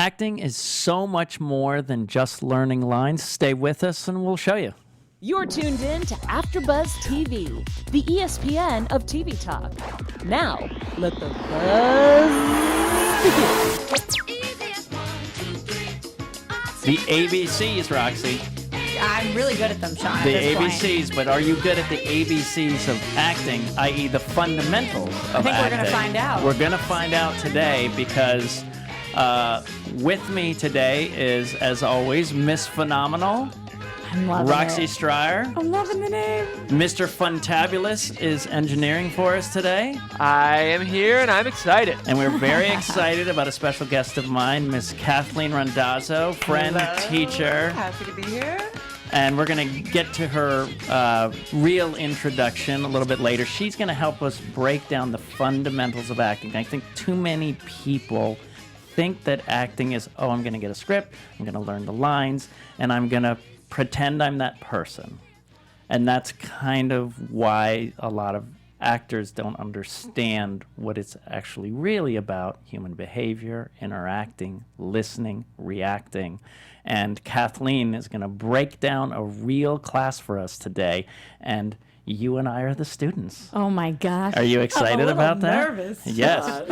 Acting is so much more than just learning lines. Stay with us and we'll show you. You're tuned in to AfterBuzz TV, the ESPN of TV talk. Now, let the buzz begin. The ABCs, Roxy. I'm really good at them, Sean. The ABCs, but are you good at the ABCs of acting, i.e. the fundamentals of acting? I think we're going to find out. We're going to find out today because with me today is, as always, Miss Phenomenal. I'm loving Roxy it. Striar. I'm loving the name. Mr. Funtabulous is engineering for us today. I am here and I'm excited. And we're very excited about a special guest of mine, Miss Kathleen Randazzo, friend, teacher. Happy to be here. And we're going to get to her real introduction a little bit later. She's going to help us break down the fundamentals of acting. I think too many people think that acting is, oh, I'm going to get a script, I'm going to learn the lines, and I'm going to pretend I'm that person. And that's kind of why a lot of actors don't understand what it's actually really about: human behavior, interacting, listening, reacting. And Kathleen is going to break down a real class for us today, and you and I are the students. Oh my gosh. Are you excited about that? Nervous. Yes.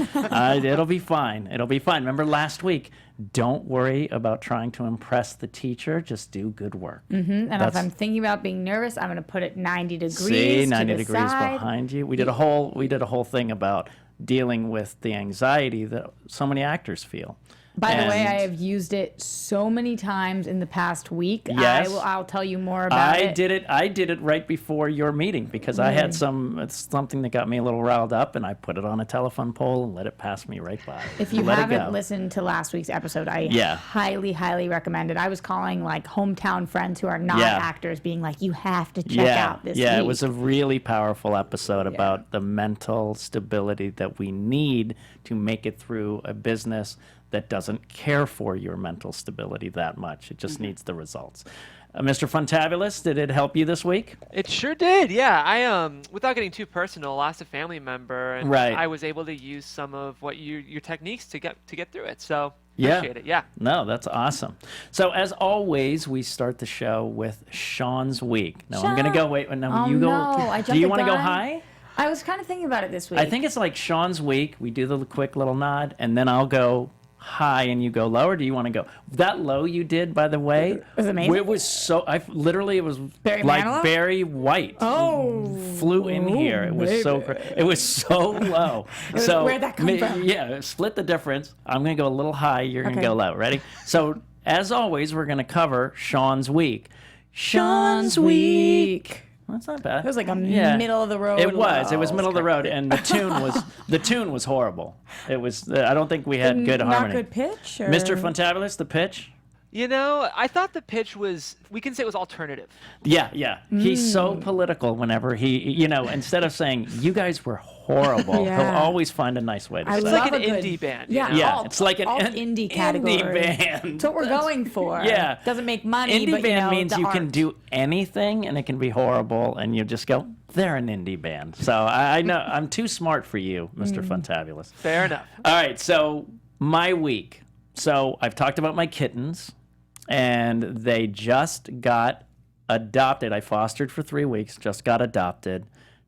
It'll be fine. It'll be fine. Remember last week, don't worry about trying to impress the teacher. Just do good work. Mm-hmm. And if I'm thinking about being nervous, I'm going to put it 90 degrees. See, 90 to the degrees side. behind you. We did a whole thing about dealing with the anxiety that so many actors feel. By the way, I have used it so many times in the past week. Yes. I'll tell you more about it. I did it right before your meeting because I had something that got me a little riled up, and I put it on a telephone pole and let it pass me right by. If you haven't listened to last week's episode, I highly, highly recommend it. I was calling like hometown friends who are not actors, being like, you have to check out this week. It was a really powerful episode about the mental stability that we need to make it through a business that doesn't care for your mental stability that much. It just needs the results. Mr. Funtabulous, did it help you this week? It sure did, yeah. I without getting too personal, lost a family member, and I was able to use some of what your techniques to get through it. So appreciate it. Yeah. No, that's awesome. So as always, we start the show with Sean's Week. No, I'm gonna go. Wait, no, you go. I do you want to go high? I was kind of thinking about it this week. I think it's like Sean's Week. We do the quick little nod, and then I'll go high and you go low, or do you want to go that low? You did, by the way. It was amazing. It was so it was Barry like Manilow? Barry White flew in here. It was it was so low. So where'd that come from? Yeah, split the difference. I'm gonna go a little high, you're gonna go low. Ready? So as always, we're gonna cover Sean's Week. Sean's Week. That's not bad. It was like a middle of the road. It was. It was middle of the road, and the tune was horrible. It was. I don't think we had good harmony. Not good pitch. Or? Mr. Funtabulous, the pitch. You know, I thought the pitch was, we can say it was alternative. Yeah. He's so political whenever he, instead of saying, you guys were horrible, he'll always find a nice way to say it. It's like an indie band. Yeah, it's like an indie category. Indie band. That's what we're going for. Yeah. Doesn't make money, indie but band means you art. can do anything, and it can be horrible, and you just go, they're an indie band. So I know, I'm too smart for you, Mr. Funtabulous. Fair enough. All right, so my week. So I've talked about my kittens. And they just got adopted. I fostered for 3 weeks, just got adopted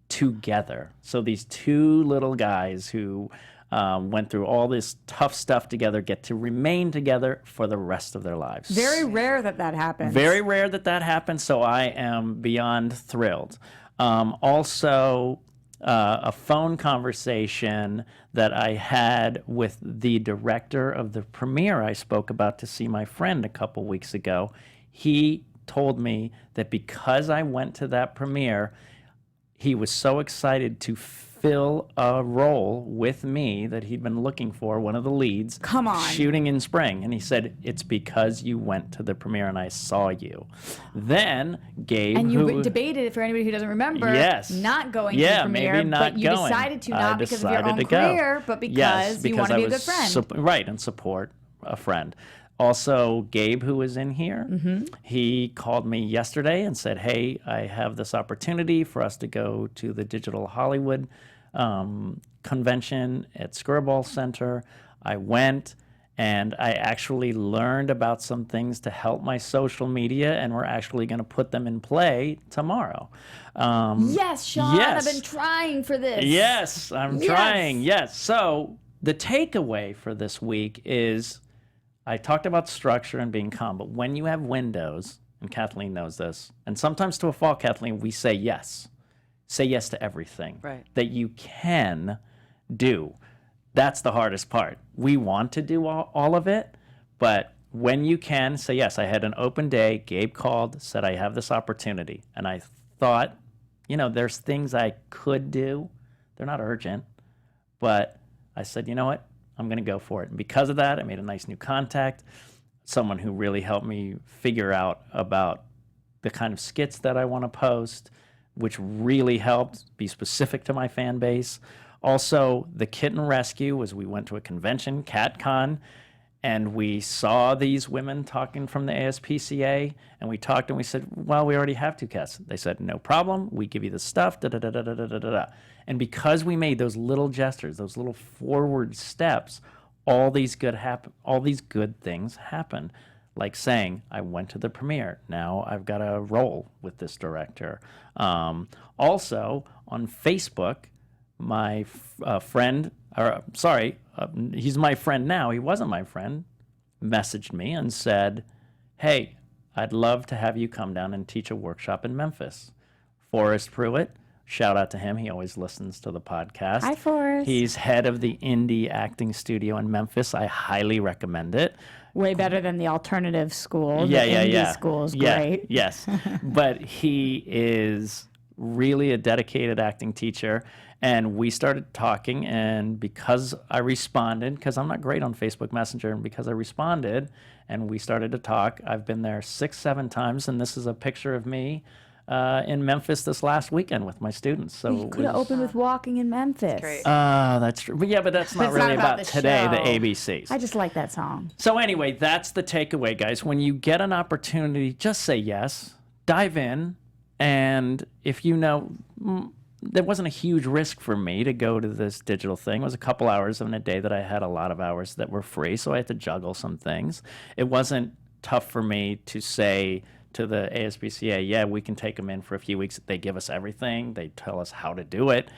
together. So these two little guys who went through all this tough stuff together get to remain together for the rest of their lives. Very rare that happens. Very rare that happens, so I am beyond thrilled. Also, a phone conversation that I had with the director of the premiere I spoke about to see my friend a couple weeks ago. He told me that because I went to that premiere, he was so excited to fill a role with me that he'd been looking for, one of the leads. Come on. Shooting in spring. And he said, it's because you went to the premiere and I saw you. Then Gabe, and you debated, for anybody who doesn't remember, not going to the premiere, maybe not but you going. Decided to, not because of your own to career, but because you want to be a good friend. Right, and support a friend. Also, Gabe, who was in here, he called me yesterday and said, hey, I have this opportunity for us to go to the Digital Hollywood convention at Skirball Center. I went, And I actually learned about some things to help my social media, and we're actually going to put them in play tomorrow. Yes, Sean, yes. I've been trying for this. Yes, I'm trying. Yes. So the takeaway for this week is I talked about structure and being calm, but when you have windows, and Kathleen knows this, and sometimes to a fault, Kathleen, we say yes. Say yes to everything that you can do. That's the hardest part. We want to do all of it, but when you can, say yes. I had an open day. Gabe called, said, I have this opportunity. And I thought, there's things I could do. They're not urgent, but I said, you know what? I'm going to go for it. And because of that, I made a nice new contact, someone who really helped me figure out about the kind of skits that I want to post, which really helped be specific to my fan base. Also, the kitten rescue was we went to a convention, CatCon, and we saw these women talking from the ASPCA, and we talked and we said, well, we already have 2 cats. They said, no problem. We give you the stuff, da-da-da-da-da-da-da. And because we made those little gestures, those little forward steps, all these good things happen. Like saying, I went to the premiere. Now I've got a role with this director. Also, on Facebook, my friend, he's my friend now. He wasn't my friend, messaged me and said, hey, I'd love to have you come down and teach a workshop in Memphis. Forrest Pruitt, shout out to him. He always listens to the podcast. Hi, Forrest. He's head of the indie acting studio in Memphis. I highly recommend it. Way better than the alternative school. The indie school is great. Yes, but he is really a dedicated acting teacher. And we started talking, and because I responded, because I'm not great on Facebook Messenger, and because I responded, and we started to talk, I've been there 6-7 times, and this is a picture of me in Memphis this last weekend with my students. So you could have opened with Walking in Memphis. That's great. That's true. But that's not really about today, the ABCs. I just like that song. So anyway, that's the takeaway, guys. When you get an opportunity, just say yes, dive in, and if there wasn't a huge risk for me to go to this digital thing. It was a couple hours in a day that I had a lot of hours that were free, so I had to juggle some things. It wasn't tough for me to say to the ASPCA, yeah, we can take them in for a few weeks. They give us everything. They tell us how to do it.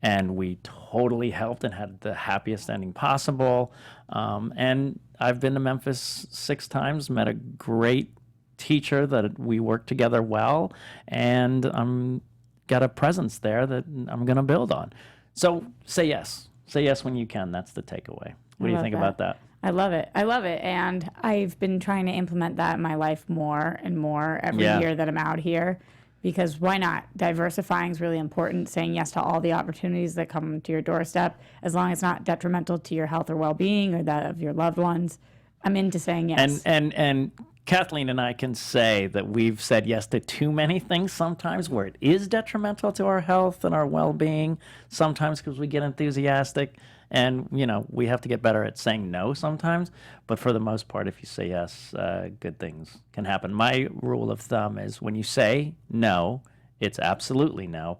And we totally helped and had the happiest ending possible. And I've been to Memphis 6 times, met a great teacher that we worked together well, and I'm got a presence there that I'm going to build on. So say yes. Say yes when you can. That's the takeaway. What do you think about that? I love it. I love it. And I've been trying to implement that in my life more and more every year that I'm out here, because why not? Diversifying is really important. Saying yes to all the opportunities that come to your doorstep, as long as it's not detrimental to your health or well-being or that of your loved ones. I'm into saying yes. And Kathleen and I can say that we've said yes to too many things sometimes where it is detrimental to our health and our well-being, sometimes because we get enthusiastic, and, we have to get better at saying no sometimes. But for the most part, if you say yes, good things can happen. My rule of thumb is when you say no, it's absolutely no.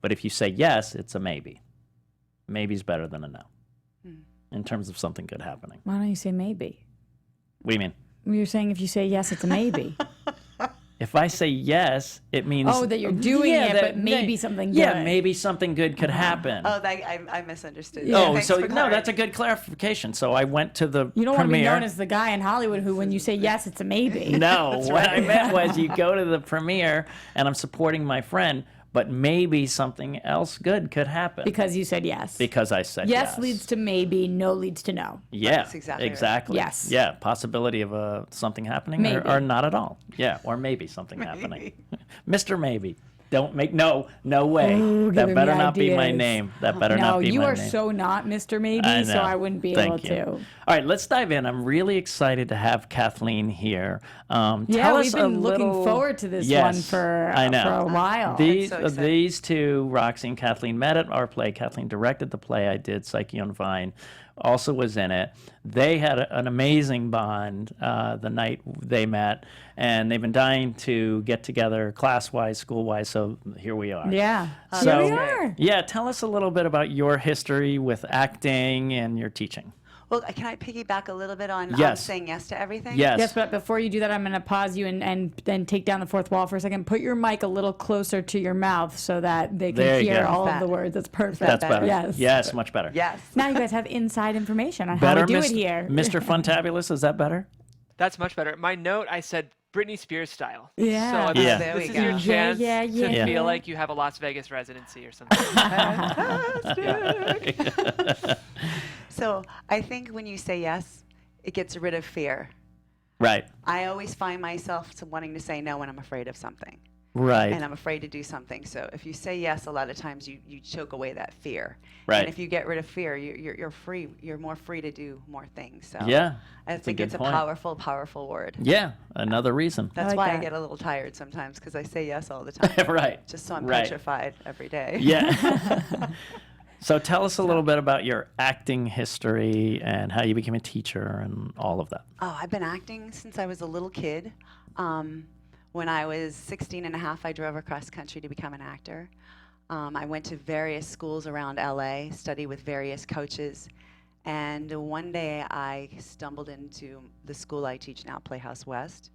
But if you say yes, it's a maybe. Maybe's better than a no in terms of something good happening. Why don't you say maybe? What do you mean? You're saying if you say yes, it's a maybe. If I say yes, it means... Oh, that you're doing it, but maybe something good. Yeah, maybe something good could happen. Oh, I misunderstood. Yeah. Oh, so no, that's a good clarification. So I went to the You don't premiere. want to be known as the guy in Hollywood who, when you say yes, it's a maybe. No, what I meant was you go to the premiere, and I'm supporting my friend, but maybe something else good could happen. Because you said yes. Because I said yes. Yes leads to maybe, no leads to no. Yeah, that's exactly right. Yes. Yeah, possibility of something happening or not at all. Yeah, or maybe something happening. Mr. Maybe. Don't make no way. Ooh, that better not be my name. That better not be my name. No, you are so not Mr. Maybe, so I wouldn't be able to. All right, let's dive in. I'm really excited to have Kathleen here. Yeah, we've been looking forward to this one for a while. These two, Roxy and Kathleen, met at our play. Kathleen directed the play I did, Psyche on Vine. Also was in it. They had an amazing bond the night they met, and they've been dying to get together class-wise, school-wise, so here we are. Yeah, so, here we are. Yeah, tell us a little bit about your history with acting and your teaching. Well, can I piggyback a little bit on saying yes to everything? Yes, but before you do that, I'm going to pause you and then take down the fourth wall for a second. Put your mic a little closer to your mouth so that they can hear all of the words. That's perfect. That's better. Yes. Yes, much better. Yes. Now you guys have inside information on how we do it here. Mr. Funtabulous, is that better? That's much better. My note, I said Britney Spears style. Yeah. So this is your chance to feel like you have a Las Vegas residency or something. So I think when you say yes, it gets rid of fear. Right. I always find myself wanting to say no when I'm afraid of something. Right. And I'm afraid to do something. So if you say yes, a lot of times you choke away that fear. Right. And if you get rid of fear, you're free. You're more free to do more things. So yeah. I think it's a powerful, powerful word. Yeah. Another reason. That's why I get a little tired sometimes because I say yes all the time. Right. Just so I'm petrified every day. Yeah. So tell us a little bit about your acting history and how you became a teacher and all of that. Oh, I've been acting since I was a little kid. When I was 16 and a half, I drove across country to become an actor. I went to various schools around LA, studied with various coaches, and one day I stumbled into the school I teach now, Playhouse West,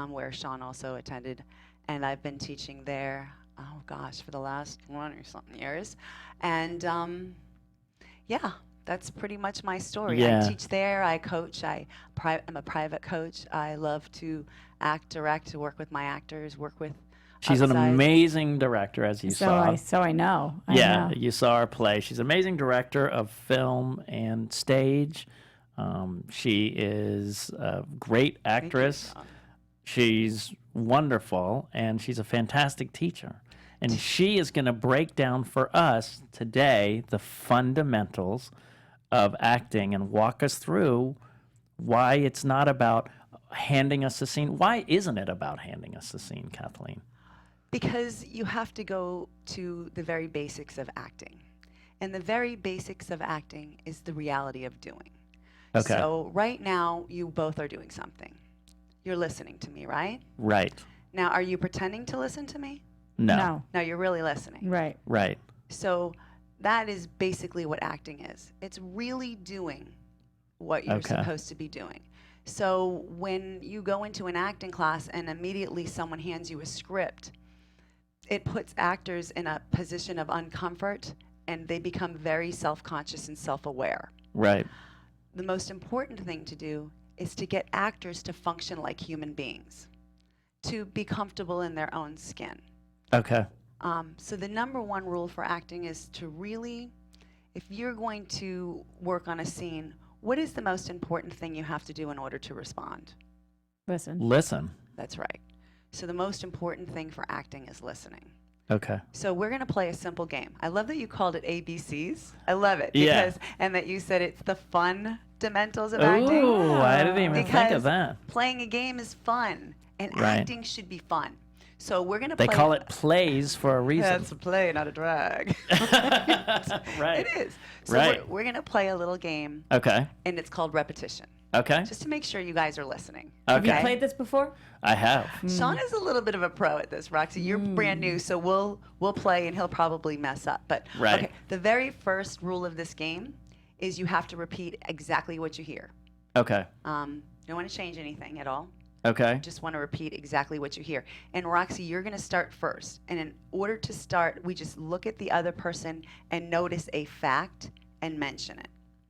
where Sean also attended, and I've been teaching there, oh gosh, for the last 20 or something years. And yeah, that's pretty much my story. Yeah. I teach there, I coach, I'm a private coach. I love to act, direct, to work with my actors, work with She's an amazing director, as you saw. So I know. I know. You saw her play. She's an amazing director of film and stage. She is a great actress. She's wonderful, and she's a fantastic teacher. And she is going to break down for us today the fundamentals of acting and walk us through why it's not about handing us a scene. Why isn't it about handing us a scene, Kathleen? Because you have to go to the very basics of acting. And the very basics of acting is the reality of doing. Okay. So right now, you both are doing something. You're listening to me, right? Right. Now, are you pretending to listen to me? No. No, you're really listening. Right. Right. So that is basically what acting is. It's really doing what you're supposed to be doing. So when you go into an acting class and immediately someone hands you a script, it puts actors in a position of uncomfort, and they become very self-conscious and self-aware. Right. The most important thing to do is to get actors to function like human beings, to be comfortable in their own skin. Okay. So the number one rule for acting is to really, if you're going to work on a scene, what is the most important thing you have to do in order to respond? Listen. That's right. So the most important thing for acting is listening. Okay. So we're going to play a simple game. I love that you called it ABCs. I love it. And that you said it's the fundamentals of acting. Ooh, I didn't even think of that. Playing a game is fun, and acting should be fun. So we're going to play. They call it plays for a reason. That's a play, not a drag. Right. It is. So we're going to play a little game. Okay. And it's called repetition. Okay. Just to make sure you guys are listening. Okay. Have you played this before? I have. Sean is a little bit of a pro at this, Roxy. You're brand new, so we'll play, and he'll probably mess up. But okay, the very first rule of this game is you have to repeat exactly what you hear. Okay. Don't want to change anything at all. Okay. Just want to repeat exactly what you hear. And Roxy, you're going to start first. And in order to start, we just look at the other person and notice a fact and mention it.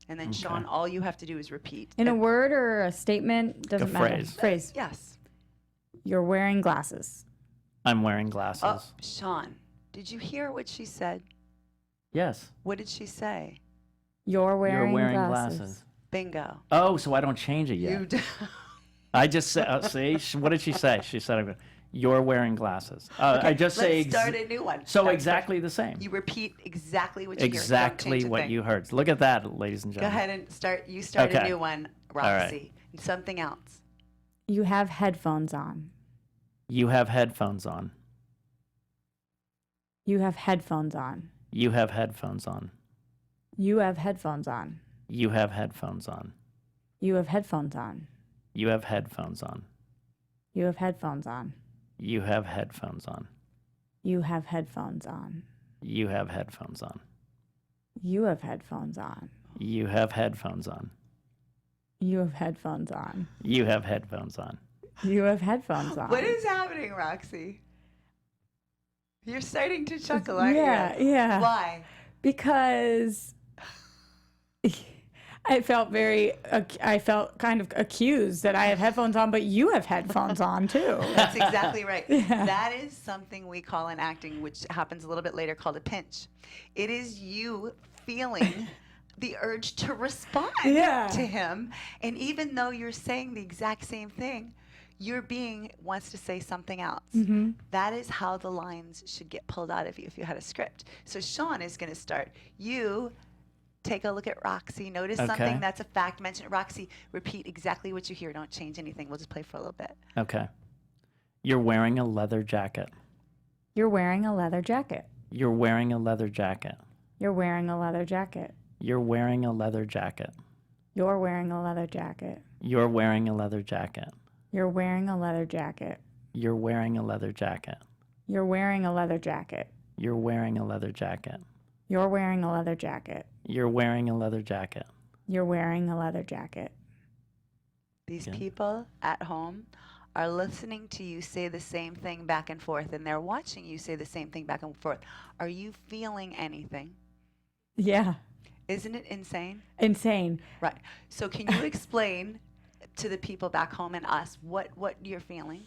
And then, Sean, all you have to do is repeat. In a word or a statement, doesn't matter. Phrase. Yes. You're wearing glasses. I'm wearing glasses. Oh, Sean, did you hear what she said? Yes. What did she say? You're wearing glasses. Bingo. Oh, so I don't change it yet. I just said, see, what did she say? She said, you're wearing glasses. I just say. Let's start a new one. So exactly the same. You repeat exactly what you hear. Exactly what you heard. Look at that, ladies and gentlemen. Go ahead and start. You start a new one, Roxy. All right. And something else. You have headphones on. You have headphones on. You have headphones on. You have headphones on. You have headphones on. You have headphones on. You have headphones on. You have headphones on. You have headphones on. You have headphones on. You have headphones on. You have headphones on. You have headphones on. You have headphones on. You have headphones on. You have headphones on. You have headphones on. What is happening, Roxy? You're starting to chuckle, aren't you? Yeah. Why? Because I felt kind of accused that I have headphones on, but you have headphones on too. That's exactly right. Yeah. That is something we call in acting, which happens a little bit later, called a pinch. It is you feeling the urge to respond to him. And even though you're saying the exact same thing, your being wants to say something else. Mm-hmm. That is how the lines should get pulled out of you if you had a script. So Sean is going to start. You take a look at Roxy. Notice something that's a fact. Mention it. Roxy, repeat exactly what you hear. Don't change anything. We'll just play for a little bit. Okay. You're wearing a leather jacket. You're wearing a leather jacket. You're wearing a leather jacket. You're wearing a leather jacket. You're wearing a leather jacket. You're wearing a leather jacket. You're wearing a leather jacket. You're wearing a leather jacket. You're wearing a leather jacket. You're wearing a leather jacket. You're wearing a leather jacket. You're wearing a leather jacket. You're wearing a leather jacket. You're wearing a leather jacket. These people at home are listening to you say the same thing back and forth, and they're watching you say the same thing back and forth. Are you feeling anything? Yeah. Isn't it insane? Insane. Right. So can you explain to the people back home and us what you're feeling?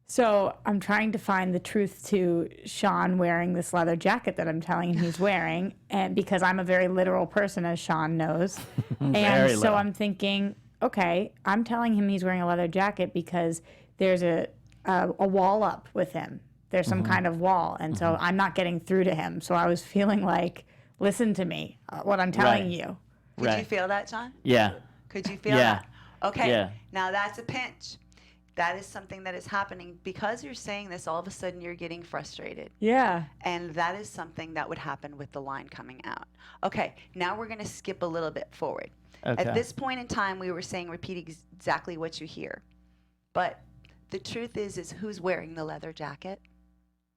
So I'm trying to find the truth to Sean wearing this leather jacket that I'm telling him he's wearing, and because I'm a very literal person, as Sean knows. And so I'm thinking, okay, I'm telling him he's wearing a leather jacket because there's a wall up with him. There's some kind of wall, and so I'm not getting through to him. So I was feeling like, listen to me, what I'm telling you. Could you feel that, Sean? Yeah. Could you feel that? Okay. Yeah. Now that's a pinch. That is something that is happening because you're saying this. All of a sudden, you're getting frustrated. Yeah. And that is something that would happen with the line coming out. Okay. Now we're going to skip a little bit forward. Okay. At this point in time, we were saying repeat exactly what you hear. But the truth is who's wearing the leather jacket?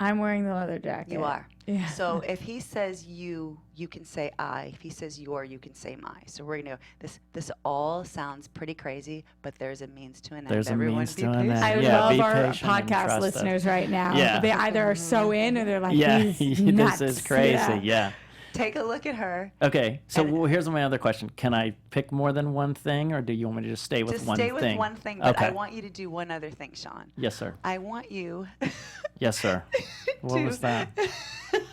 I'm wearing the leather jacket. You are. Yeah. So if he says you can say I. If he says your, you can say my. So we're going to, this all sounds pretty crazy, but there's a means to an end. There's a means to an end. I love our podcast listeners right now. Yeah. They either are so in or they're like, he's this nuts. is crazy. Yeah. Take a look at her. Okay, so here's my other question. Can I pick more than one thing, or do you want me to just stay with one thing? Just stay with one thing, but I want you to do one other thing, Sean. Yes, sir. I want you... Yes, sir. What was that?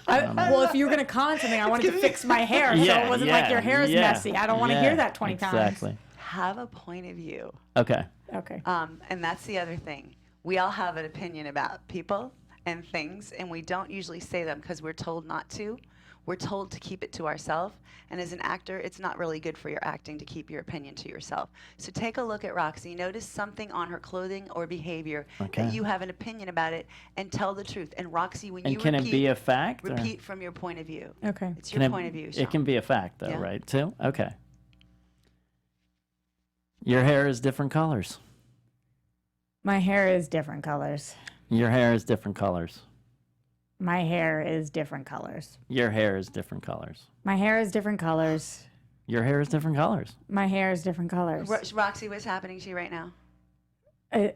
Well, if you were going to con something, I wanted to fix my hair so it wasn't like your hair is messy. I don't want to hear that 20 times. Exactly. Have a point of view. Okay. Okay. And that's the other thing. We all have an opinion about people and things, and we don't usually say them because we're told not to. We're told to keep it to ourselves. And as an actor, it's not really good for your acting to keep your opinion to yourself. So take a look at Roxy. Notice something on her clothing or behavior that you have an opinion about it, and tell the truth. And Roxy, when you repeat, can it be a fact? Repeat from your point of view. Okay. It's your point of view, Sean. It can be a fact, though, right, too? Okay. Your hair is different colors. My hair is different colors. Your hair is different colors. My hair is different colors. Your hair is different colors. My hair is different colors. Your hair is different colors. My hair is different colors. Roxy, what's happening to you right now? It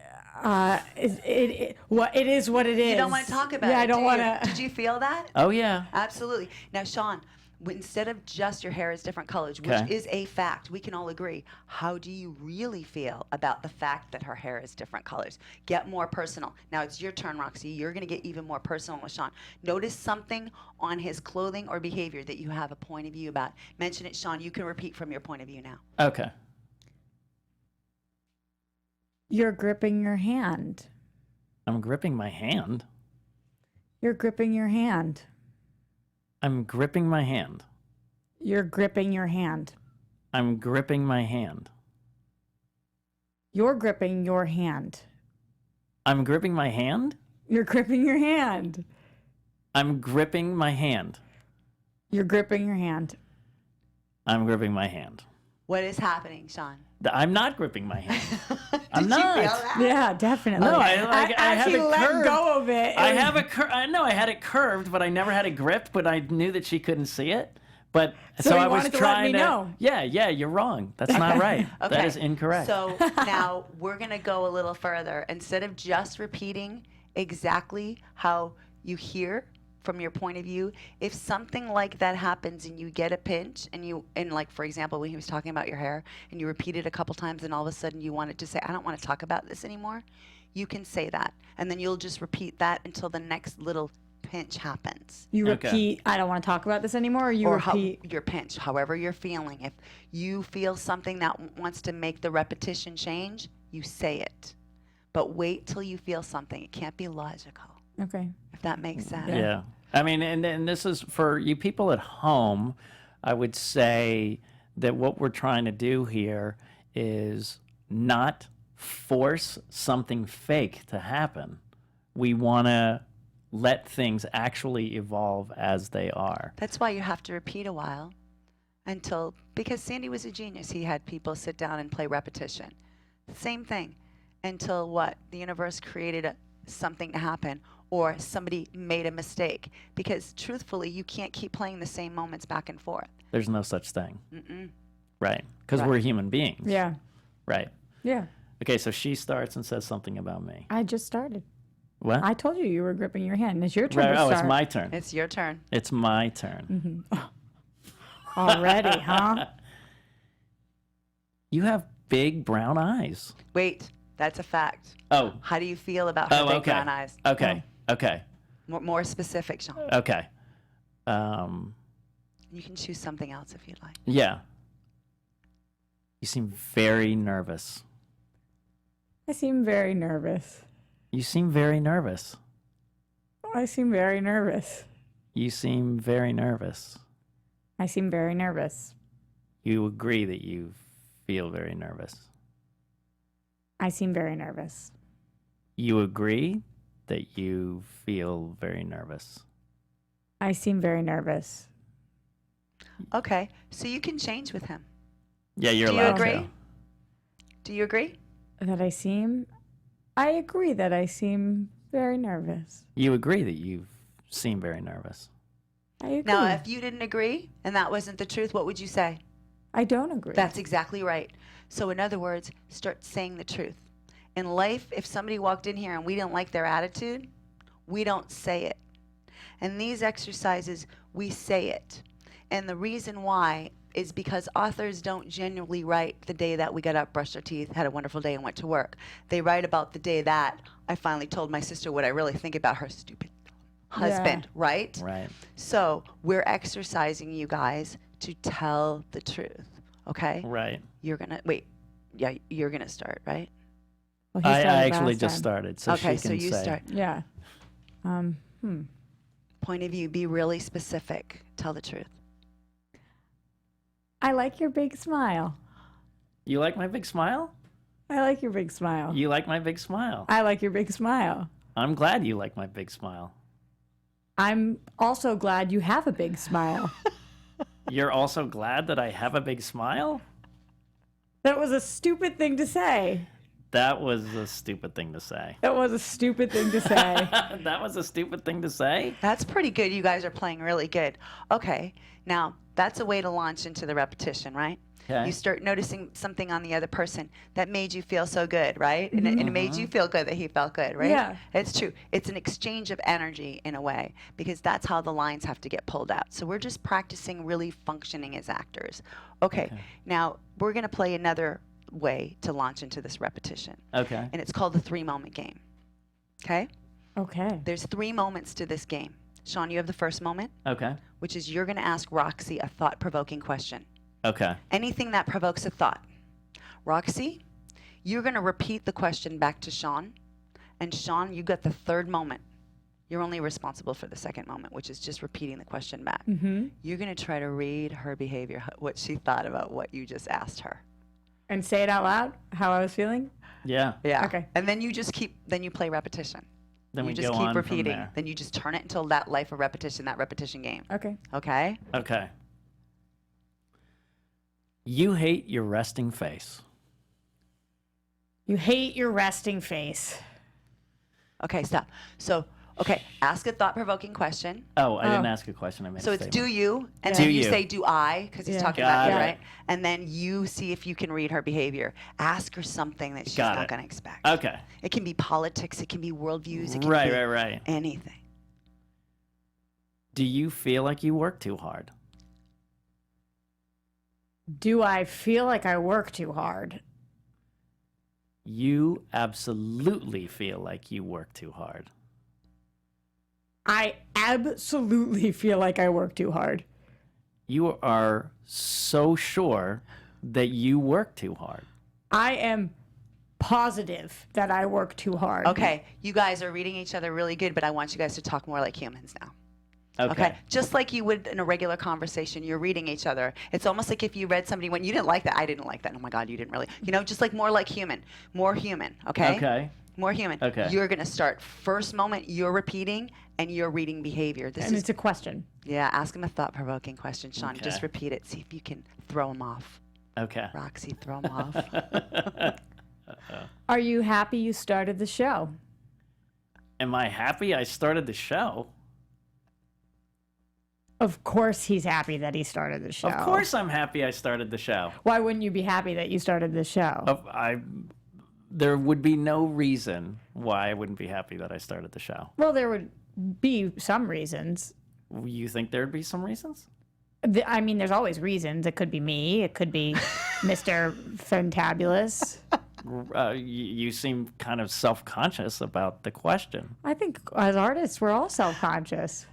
is what it is. You don't want to talk about it. I don't want to. Did you feel that? Oh, yeah. Absolutely. Now, Sean, instead of just your hair is different colors, which is a fact, we can all agree, how do you really feel about the fact that her hair is different colors? Get more personal. Now it's your turn, Roxy. You're going to get even more personal with Sean. Notice something on his clothing or behavior that you have a point of view about. Mention it, Sean. You can repeat from your point of view now. Okay. You're gripping your hand. I'm gripping my hand. You're gripping your hand. I'm gripping my hand. You're gripping your hand. I'm gripping my hand. You're gripping your hand. I'm gripping my hand? You're gripping your hand. I'm gripping my hand. You're gripping your hand. I'm gripping my hand. What is happening, Sean? I'm not gripping my hand. I'm Did not. you feel that? Yeah, definitely. No, I as have he it let curved. go of it. I have a I know I had it curved, but I never had it gripped. But I knew that she couldn't see it. But So I you was wanted to let trying me to. know. Yeah, you're wrong. That's not right. Okay. That is incorrect. So now we're going to go a little further. Instead of just repeating exactly how you hear from your point of view, if something like that happens and you get a pinch and like, for example, when he was talking about your hair and you repeat it a couple times and all of a sudden you wanted to say, I don't want to talk about this anymore, you can say that. And then you'll just repeat that until the next little pinch happens. You repeat, I don't want to talk about this anymore, or you repeat? Your pinch, however you're feeling. If you feel something that wants to make the repetition change, you say it. But wait till you feel something. It can't be logical. Okay. If that makes sense. Yeah. I mean, and this is for you people at home, I would say that what we're trying to do here is not force something fake to happen. We want to let things actually evolve as they are. That's why you have to repeat a while because Sandy was a genius. He had people sit down and play repetition. Same thing until what? The universe created something to happen or somebody made a mistake. Because truthfully, you can't keep playing the same moments back and forth. There's no such thing. Mm-mm. Right. Because we're human beings. Yeah. Right. Yeah. Okay, so she starts and says something about me. I just started. What? I told you were gripping your hand. It's your turn to start. It's my turn. It's your turn. It's my turn. Already, huh? You have big brown eyes. Wait, that's a fact. Oh. How do you feel about her big okay. brown eyes? Okay. Okay. More specific, Sean. Okay. You can choose something else if you'd like. Yeah. You seem very nervous. I seem very nervous. You seem very nervous. I seem very nervous. You seem very nervous. I seem very nervous. You agree that you feel very nervous. I seem very nervous. You agree that you feel very nervous. I seem very nervous. Okay, so you can change with him. Yeah, you're Do you allowed agree? to. Do you agree? I agree that I seem very nervous. You agree that you seem very nervous. I agree. Now, if you didn't agree and that wasn't the truth, what would you say? I don't agree. That's exactly right. So in other words, start saying the truth. In life, if somebody walked in here and we didn't like their attitude, we don't say it. In these exercises, we say it. And the reason why is because authors don't genuinely write the day that we got up, brushed our teeth, had a wonderful day, and went to work. They write about the day that I finally told my sister what I really think about her stupid husband, right? Right. So we're exercising you guys to tell the truth, okay? Right. You're gonna start, right? Well, he I started actually last just time. started, so Okay, she can so you say. start. Yeah. Point of view, be really specific. Tell the truth. I like your big smile. You like my big smile? I like your big smile. You like my big smile. I like your big smile. I'm glad you like my big smile. I'm also glad you have a big smile. You're also glad that I have a big smile? That was a stupid thing to say. That was a stupid thing to say. That was a stupid thing to say. That was a stupid thing to say? That's pretty good. You guys are playing really good. Okay, now that's a way to launch into the repetition, right? Okay. You start noticing something on the other person that made you feel so good, right? And it made you feel good that he felt good, right? Yeah. It's true. It's an exchange of energy in a way because that's how the lines have to get pulled out. So we're just practicing really functioning as actors. Okay. Now we're going to play another way to launch into this repetition. Okay. And it's called the 3-moment game. Okay? Okay. There's 3 moments to this game. Sean, you have the first moment, Okay. which is you're going to ask Roxy a thought-provoking question. Okay. Anything that provokes a thought. Roxy, you're going to repeat the question back to Sean. And Sean, you got the 3rd moment. You're only responsible for the 2nd moment, which is just repeating the question back. Mm-hmm. You're going to try to read her behavior, what she thought about what you just asked her. And say it out loud, how I was feeling? Yeah. Yeah. Okay. And then you just then you play repetition. Then you we just go keep on repeating. from there. Then you just turn it until that life of repetition, that repetition game. Okay. Okay? Okay. You hate your resting face. You hate your resting face. Okay, stop. So, Okay, ask a thought-provoking question. Oh, I didn't ask a question. I meant So it's do you, and then you say do I, because he's talking about you, right? And then you see if you can read her behavior. Ask her something that she's not going to expect. Okay. It can be politics. It can be worldviews. It can be anything. Do you feel like you work too hard? Do I feel like I work too hard? You absolutely feel like you work too hard. I absolutely feel like I work too hard. You are so sure that you work too hard. I am positive that I work too hard. Okay, you guys are reading each other really good, but I want you guys to talk more like humans now. Okay. Just like you would in a regular conversation, you're reading each other. It's almost like if you read somebody when you didn't like that, I didn't like that. Oh my God, you didn't really. You know, just like more like human. More human, okay? Okay. More human. Okay. You're going to start first moment, you're repeating, and you're reading behavior. It's a question. Yeah, ask him a thought-provoking question, Sean. Okay. Just repeat it. See if you can throw him off. Okay. Roxy, throw him off. Are you happy you started the show? Am I happy I started the show? Of course he's happy that he started the show. Of course I'm happy I started the show. Why wouldn't you be happy that you started the show? There would be no reason why I wouldn't be happy that I started the show. Well, there would be some reasons. You think there'd be some reasons? I mean, there's always reasons. It could be me. It could be Mr. Fantabulous. You seem kind of self-conscious about the question. I think as artists, we're all self-conscious.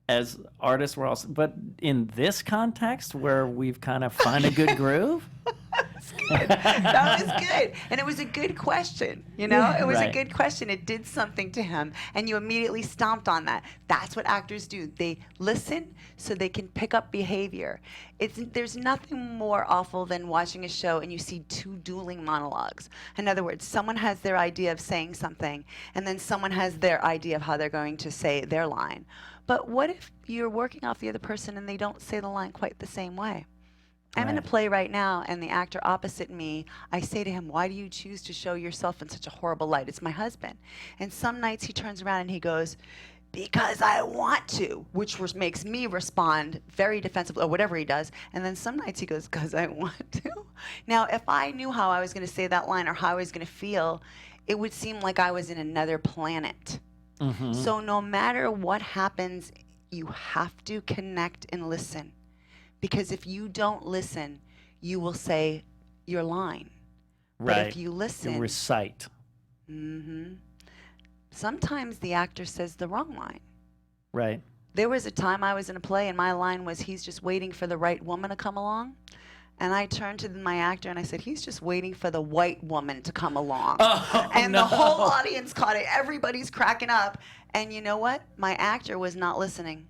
As artists, we're also, but in this context where we've kind of found a good groove. That was good. And it was a good question. You know, it was a good question. It did something to him. And you immediately stomped on that. That's what actors do. They listen so they can pick up behavior. There's nothing more awful than watching a show and you see two dueling monologues. In other words, someone has their idea of saying something, and then someone has their idea of how they're going to say their line. But what if you're working off the other person and they don't say the line quite the same way? I'm in a play right now, and the actor opposite me, I say to him, why do you choose to show yourself in such a horrible light? It's my husband. And some nights he turns around and he goes, because I want to, which makes me respond very defensively, or whatever he does. And then some nights he goes, because I want to. Now, if I knew how I was going to say that line or how I was going to feel, it would seem like I was in another planet. Mm-hmm. So no matter what happens, you have to connect and listen. Because if you don't listen, you will say your line. Right. But if you listen... You recite. Mm-hmm. Sometimes the actor says the wrong line. Right. There was a time I was in a play and my line was, he's just waiting for the right woman to come along. And I turned to my actor and I said, he's just waiting for the white woman to come along. And the whole audience caught it. Everybody's cracking up. And you know what? My actor was not listening.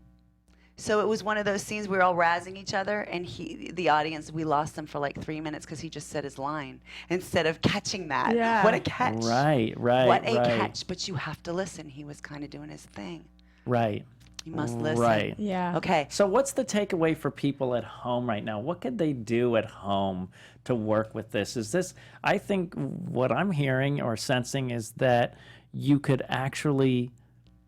So it was one of those scenes we were all razzing each other, and the audience, we lost them for like 3 minutes because he just said his line instead of catching that. Yeah. What a catch. Right. What a catch. But you have to listen. He was kind of doing his thing. Right. You must listen. Right. Yeah. Okay. So what's the takeaway for people at home right now? What could they do at home to work with this? I think what I'm hearing or sensing is that you could actually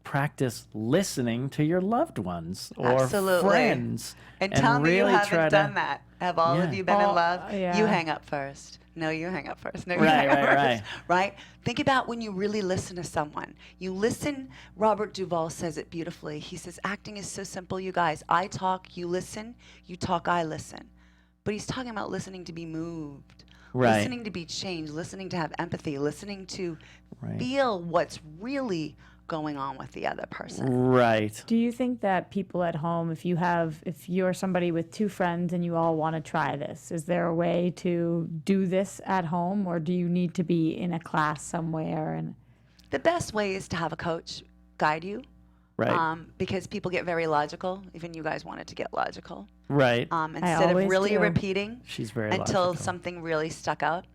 practice listening to your loved ones or friends. And tell me really you haven't done that. Have all of you been in love? Yeah. You hang up first. No, you hang up first. No, you Right, hang up right, first. Right? Think about when you really listen to someone. You listen. Robert Duvall says it beautifully. He says, acting is so simple, you guys. I talk, you listen. You talk, I listen. But he's talking about listening to be moved. Right. Listening to be changed. Listening to have empathy. Listening to feel what's really going on with the other person. Right. Do you think that people at home, if you're somebody with two friends and you all want to try this, is there a way to do this at home, or do you need to be in a class somewhere? And the best way is to have a coach guide you. Right. Because people get very logical. Even you guys wanted to get logical. Right. Instead of really repeating She's very until logical. something really stuck out.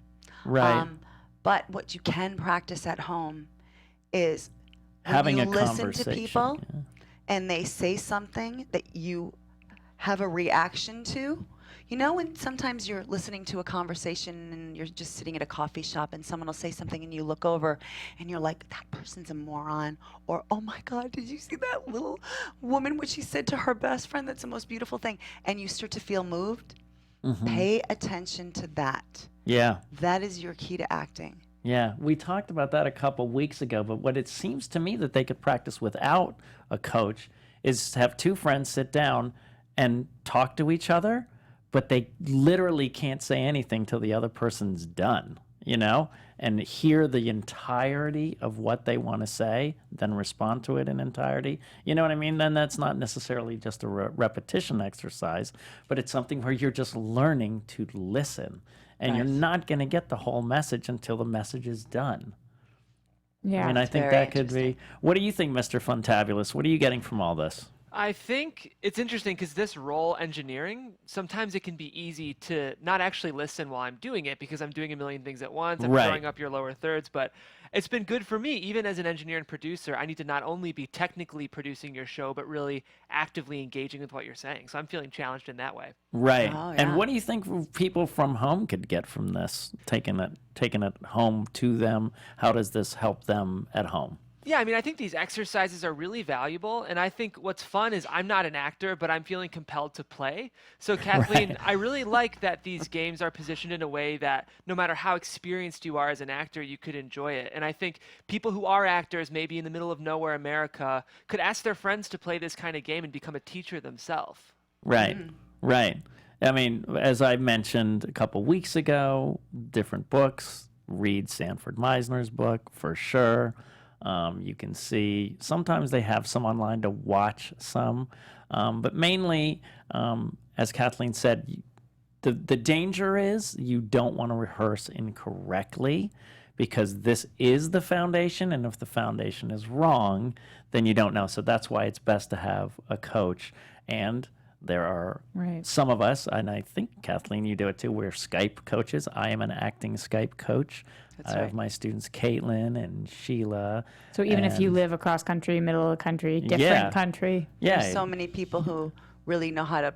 Right. But what you can practice at home is having when you a listen to people yeah. and they say something that you have a reaction to, You know when sometimes you're listening to a conversation and you're just sitting at a coffee shop and someone will say something and you look over and you're like, that person's a moron, or oh my God, did you see that little woman, what she said to her best friend? That's the most beautiful thing. And you start to feel moved. Pay attention to that. Yeah. That is your key to acting. Yeah, we talked about that a couple weeks ago, but what it seems to me that they could practice without a coach is to have two friends sit down and talk to each other, but they literally can't say anything till the other person's done, you know, and hear the entirety of what they want to say, then respond to it in entirety. You know what I mean? Then that's not necessarily just a repetition exercise, but it's something where you're just learning to listen. And you're not going to get the whole message until the message is done. Yeah. I mean, I think that could be. What do you think, Mr. Funtabulous? What are you getting from all this? I think it's interesting because this role, engineering, sometimes it can be easy to not actually listen while I'm doing it because I'm doing a million things at once. I'm throwing up your lower thirds, but it's been good for me. Even as an engineer and producer, I need to not only be technically producing your show, but really actively engaging with what you're saying. So I'm feeling challenged in that way. Right. Oh, And yeah. what do you think people from home could get from this, taking it home to them? How does this help them at home? Yeah, I mean, I think these exercises are really valuable, and I think what's fun is I'm not an actor, but I'm feeling compelled to play. So, Kathleen, I really like that these games are positioned in a way that no matter how experienced you are as an actor, you could enjoy it. And I think people who are actors, maybe in the middle of nowhere America, could ask their friends to play this kind of game and become a teacher themselves. Right, right. I mean, as I mentioned a couple weeks ago, different books. Read Sanford Meisner's book for sure. You can see sometimes they have some online to watch some, but mainly, as Kathleen said, the danger is you don't want to rehearse incorrectly because this is the foundation, and if the foundation is wrong, then you don't know. So that's why it's best to have a coach. And there are some of us, and I think, Kathleen, you do it too, we're Skype coaches. I am an acting Skype coach. I have my students, Caitlin and Sheila. So even if you live across country, middle of the country, different country. Yeah. There's so many people who really know how to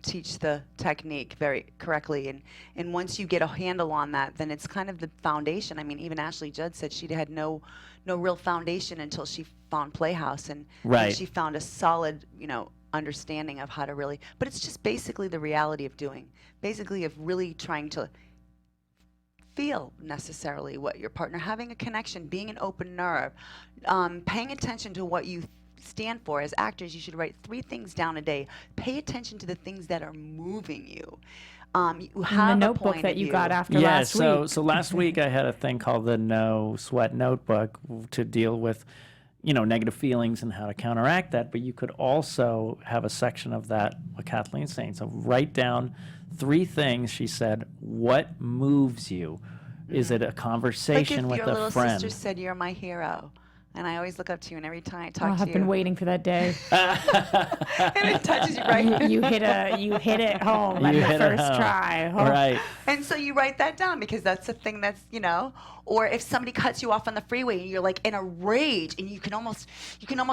teach the technique very correctly. And once you get a handle on that, then it's kind of the foundation. I mean, even Ashley Judd said she had no real foundation until she found Playhouse. And then she found a solid, understanding of how to really, but it's just basically the reality of doing, basically of really trying to feel necessarily what your partner, having a connection, being an open nerve, paying attention to what you stand for. As actors, you should write 3 things down a day. Pay attention to the things that are moving you. You have the a notebook point that of you view. got after last week. So last week I had a thing called the No Sweat Notebook to deal with, negative feelings and how to counteract that. But you could also have a section of that, what Kathleen's saying. So write down 3 things, she said, what moves you? Is it a conversation with a friend? Like if your little sister said, you're my hero. And I always look up to you, and every time I talk to you. I've been waiting for that day. And it touches you right. You hit it home at the first try. Oh. Right. And so you write that down because that's the thing that's, or if somebody cuts you off on the freeway and you're like in a rage and you can almost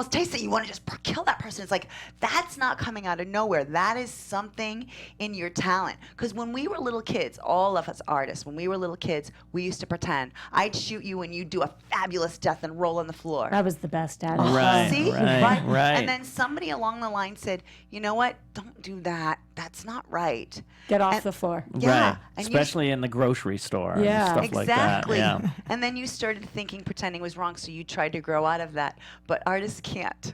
taste it. You want to just kill that person. It's like, that's not coming out of nowhere. That is something in your talent. Because when we were little kids, all of us artists, when we were little kids, we used to pretend. I'd shoot you and you'd do a fabulous death and roll on the floor. That was the best at it. Right. See? Right. And then somebody along the line said, you know what? Don't do that. That's not right. Get off the floor. Yeah. Right. Especially in the grocery store and stuff like that. Exactly. Yeah. And then you started thinking pretending was wrong, so you tried to grow out of that. But artists can't.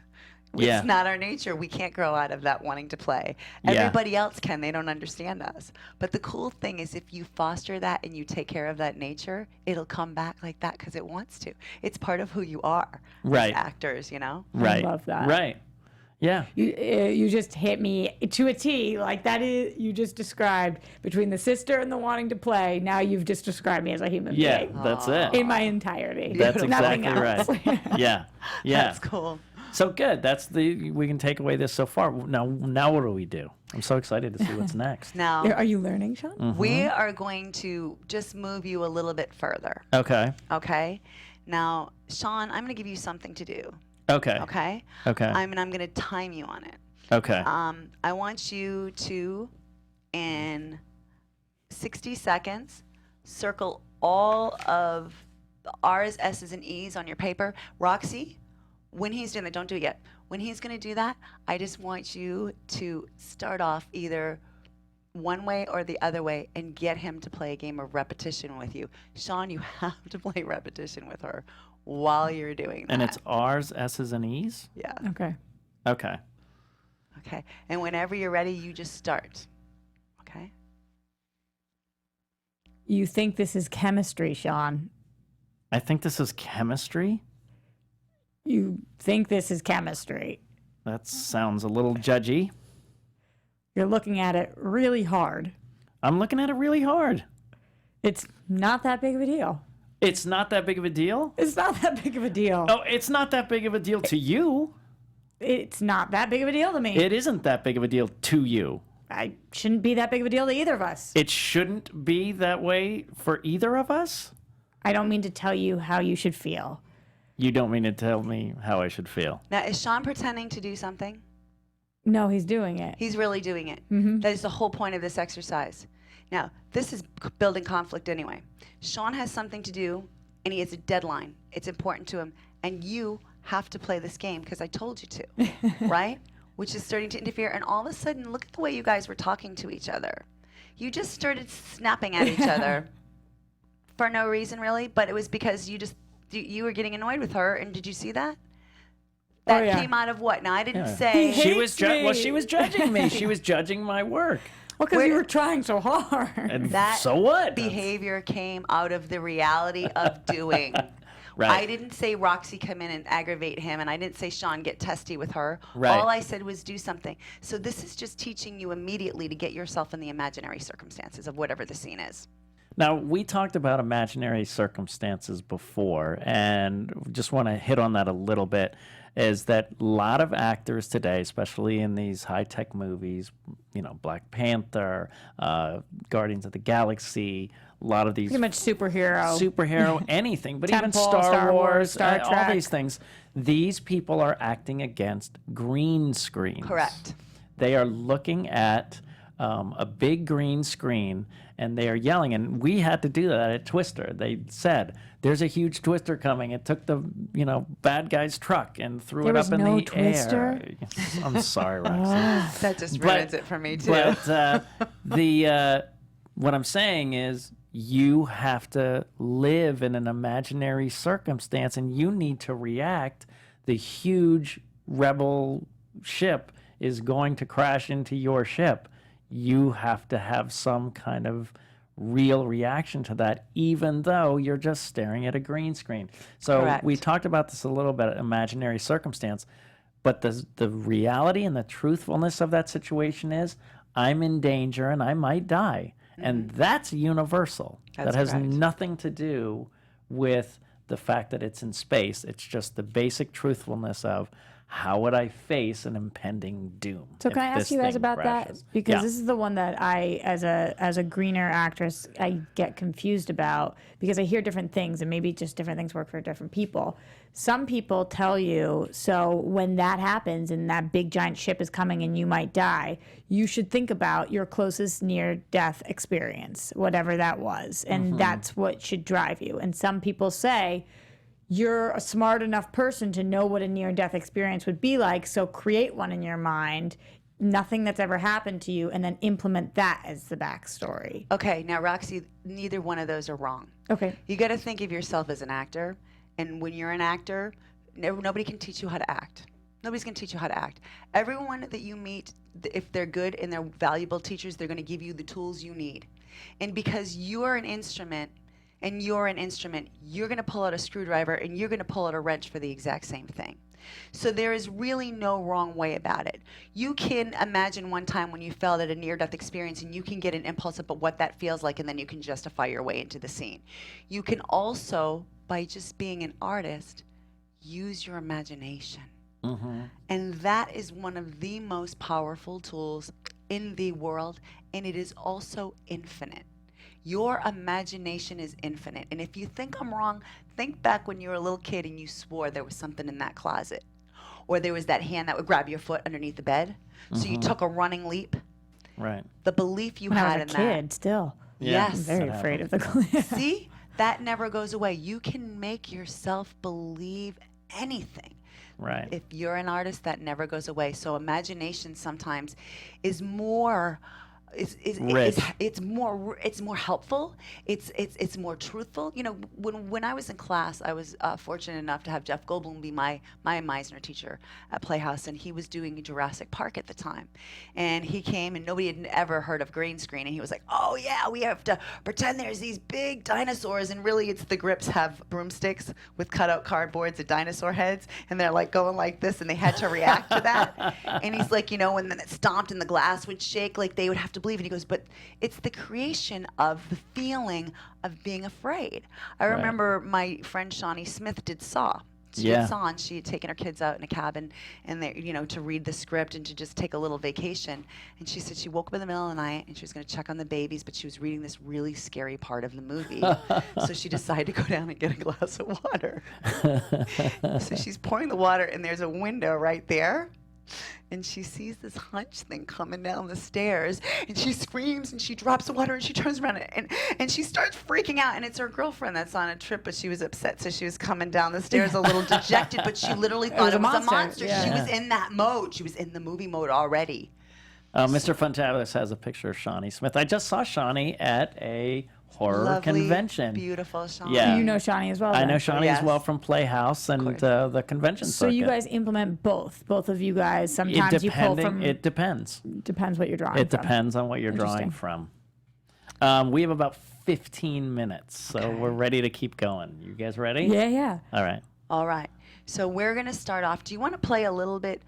It's not our nature. We can't grow out of that wanting to play. Everybody else can. They don't understand us. But the cool thing is if you foster that and you take care of that nature, it'll come back like that because it wants to. It's part of who you are as actors, Right. I love that. Right. Yeah. You just hit me to a T. Like that is, you just described between the sister and the wanting to play. Now you've just described me as a human being. That's it. In my entirety. That's Nothing exactly else. right. Yeah. That's cool. So good. We can take away this so far. Now what do we do? I'm so excited to see what's next. Now, Are you learning, Sean? we are going to just move you a little bit further. Okay. Okay? Now, Sean, I'm going to give you something to do. Okay. Okay? Okay. I'm going to time you on it. Okay. I want you to in 60 seconds, circle all of the R's, S's, and E's on your paper. Roxy, when he's doing that, don't do it yet. When he's going to do that, I just want you to start off either one way or the other way and get him to play a game of repetition with you. Sean, you have to play repetition with her while you're doing that. And it's R's, S's, and E's? Yeah. Okay. Okay. Okay. And whenever you're ready, you just start. Okay? You think this is chemistry, Sean. I think this is chemistry? You think this is chemistry. That sounds a little judgy. You're looking at it really hard. I'm looking at it really hard. It's not that big of a deal. It's not that big of a deal? It's not that big of a deal. Oh, it's not that big of a deal to you. It's not that big of a deal to me. It isn't that big of a deal to you. I shouldn't be that big of a deal to either of us. It shouldn't be that way for either of us? I don't mean to tell you how you should feel. You don't mean to tell me how I should feel. Now, is Sean pretending to do something? No, he's doing it. He's really doing it. That is the whole point of this exercise. Now, this is building conflict anyway. Sean has something to do, and he has a deadline. It's important to him. And you have to play this game because I told you to, right? Which is starting to interfere. And all of a sudden, look at the way you guys were talking to each other. You just started snapping at each other for no reason, really. But it was because you were getting annoyed with her. And did you see that? That came out of what? Now, I didn't say. She was she was judging me. She was judging my work. Well, because you were trying so hard. And that so what? Behavior came out of the reality of doing. Right. I didn't say Roxy come in and aggravate him, and I didn't say Sean get testy with her. Right. All I said was do something. So this is just teaching you immediately to get yourself in the imaginary circumstances of whatever the scene is. Now, we talked about imaginary circumstances before, and just want to hit on that a little bit, is that a lot of actors today, especially in these high-tech movies, you know, Black Panther, Guardians of the Galaxy, a lot of these... Pretty much superhero, anything, but Temple, even Star Wars, Star all Trek. these things. These people are acting against green screens. Correct. They are looking at a big green screen, and they are yelling. And we had to do that at Twister. They said, "There's a huge twister coming." It took the bad guy's truck and threw it up in the twister? air. I'm sorry, Roxy. That just ruins it for me, too. But what I'm saying is, you have to live in an imaginary circumstance, and you need to react. The huge rebel ship is going to crash into your ship. You have to have some kind of real reaction to that, even though you're just staring at a green screen. So Correct. we talked about this a little bit, imaginary circumstance, but the reality and the truthfulness of that situation is, I'm in danger and I might die. And that's universal. That's that has correct. nothing to do with the fact that it's in space. It's just the basic truthfulness of, how would I face an impending doom? So can I ask you guys about that? Because this is the one that I, as a greener actress, I get confused about, because I hear different things, and maybe just different things work for different people. Some people tell you, so when that happens and that big giant ship is coming and you might die, you should think about your closest near-death experience, whatever that was, and that's what should drive you. And some people say, you're a smart enough person to know what a near-death experience would be like, so create one in your mind, nothing that's ever happened to you, and then implement that as the backstory. Okay, now, Roxy, neither one of those are wrong. Okay. You got to think of yourself as an actor, and when you're an actor, nobody can teach you how to act. Nobody's going to teach you how to act. Everyone that you meet, if they're good and they're valuable teachers, they're going to give you the tools you need. And because you are an instrument, and you're an instrument, you're going to pull out a screwdriver and you're going to pull out a wrench for the exact same thing. So there is really no wrong way about it. You can imagine one time when you felt at a near-death experience, and you can get an impulse about what that feels like, and then you can justify your way into the scene. You can also, by just being an artist, use your imagination. And that is one of the most powerful tools in the world, and it is also infinite. Your imagination is infinite. And if you think I'm wrong, think back when you were a little kid and you swore there was something in that closet. Or there was that hand that would grab your foot underneath the bed. So you took a running leap. Right. The belief you When had I in was a kid, that. still. Yeah. I'm Yes. very afraid of the clear. See, that never goes away. You can make yourself believe anything. Right. If you're an artist, that never goes away. So imagination sometimes is more Rich. it's more helpful. It's more truthful. You know, when I was in class, I was fortunate enough to have Jeff Goldblum be my Meisner teacher at Playhouse, and he was doing Jurassic Park at the time. And he came, and nobody had ever heard of green screen, and he was like, "Oh yeah, we have to pretend there's these big dinosaurs, and really it's the grips have broomsticks with cutout cardboards of dinosaur heads, and they're like going like this, and they had to react to that." And he's like, you know, when it stomped and the glass would shake, like they would have to believe. And he goes, but it's the creation of the feeling of being afraid. I remember my friend Shawnee Smith did Saw. She did Saw, and she had taken her kids out in a cabin, and they, you know, to read the script and to just take a little vacation. And she said she woke up in the middle of the night and she was going to check on the babies, but she was reading this really scary part of the movie. So she decided to go down and get a glass of water. So she's pouring the water, and there's a window right there. And she sees this hunch thing coming down the stairs, and she screams, and she drops the water, and she turns around, and she starts freaking out. And it's her girlfriend that's on a trip, but she was upset, so she was coming down the stairs a little dejected, but she literally thought it was a monster. Yeah. She was in that mode. She was in the movie mode already. Mr. Funtabulous has a picture of Shawnee Smith. I just saw Shawnee at a horror Lovely, convention. beautiful Shawnee. Yeah. You know Shawnee as well. I then? know Shawnee as Yes. well from Playhouse and course. the convention So circuit. you guys implement both of you guys. It Sometimes you pull depending- from. It depends. Depends what you're drawing. It from. depends on what you're drawing Interesting. from. We have about 15 minutes, so we're ready to keep going. You guys ready? Yeah. All right. All right. So we're going to start off. Do you want to play a little bit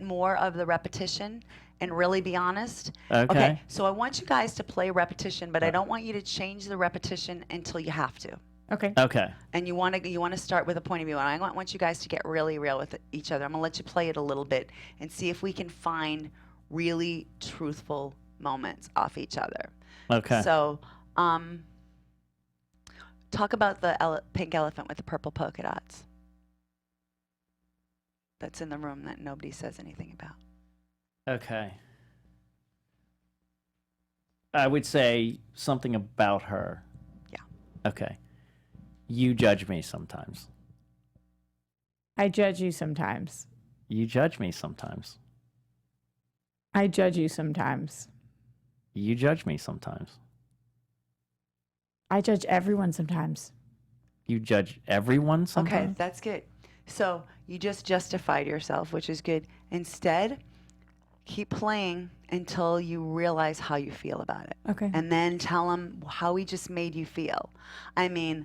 more of the repetition and really be honest? Okay. So I want you guys to play repetition, but I don't want you to change the repetition until you have to. Okay. Okay. And you want to start with a point of view. And I want you guys to get really real with each other. I'm going to let you play it a little bit and see if we can find really truthful moments off each other. Okay. So, talk about the pink elephant with the purple polka dots that's in the room that nobody says anything about. Okay. I would say something about her. Yeah. Okay. You judge me sometimes. I judge you sometimes. You judge me sometimes. I judge you sometimes. You judge me sometimes. I judge everyone sometimes. You judge everyone sometimes. Okay, that's good. So you just justified yourself, which is good. Instead, keep playing until you realize how you feel about it. Okay. And then tell him how he just made you feel. I mean,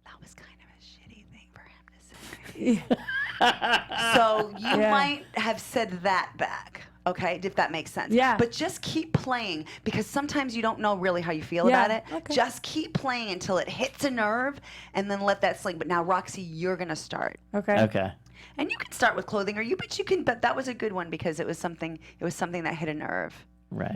that was kind of a shitty thing for him to say. So you might have said that back, okay, if that makes sense. Yeah. But just keep playing, because sometimes you don't know really how you feel about it. Okay. Just keep playing until it hits a nerve, and then let that sling. But now, Roxy, you're gonna start. Okay. Okay. And you can start with clothing, or but you can. But that was a good one because it was something that hit a nerve. Right.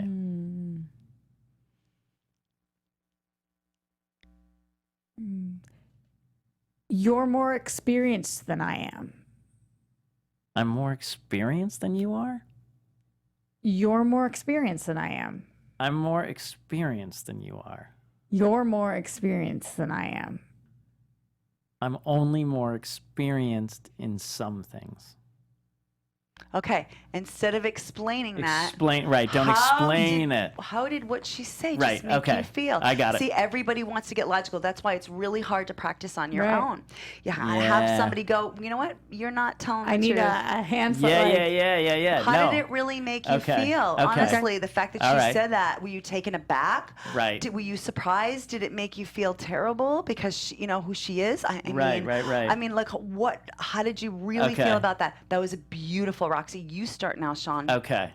You're more experienced than I am. I'm more experienced than you are? You're more experienced than I am. I'm more experienced than you are. You're more experienced than I am. I'm only more experienced in some things. Okay, instead of explaining that, Explain, right, don't how explain did- it. How did what she say Right, just make okay. you feel? I got it. See, everybody wants to get logical. That's why it's really hard to practice on your Right. own. Yeah, Yeah. have somebody go, you know what? You're not telling I the need truth. a handful. Yeah. How No. did it really make you Okay, feel? okay. Honestly, the fact that All you right. said that, were you taken aback? Right. Were you surprised? Did it make you feel terrible because you know who she is? I Right, mean, right. I mean, like, what? How did you really Okay. feel about that? That was beautiful, Roxy. You start now, Sean. Okay.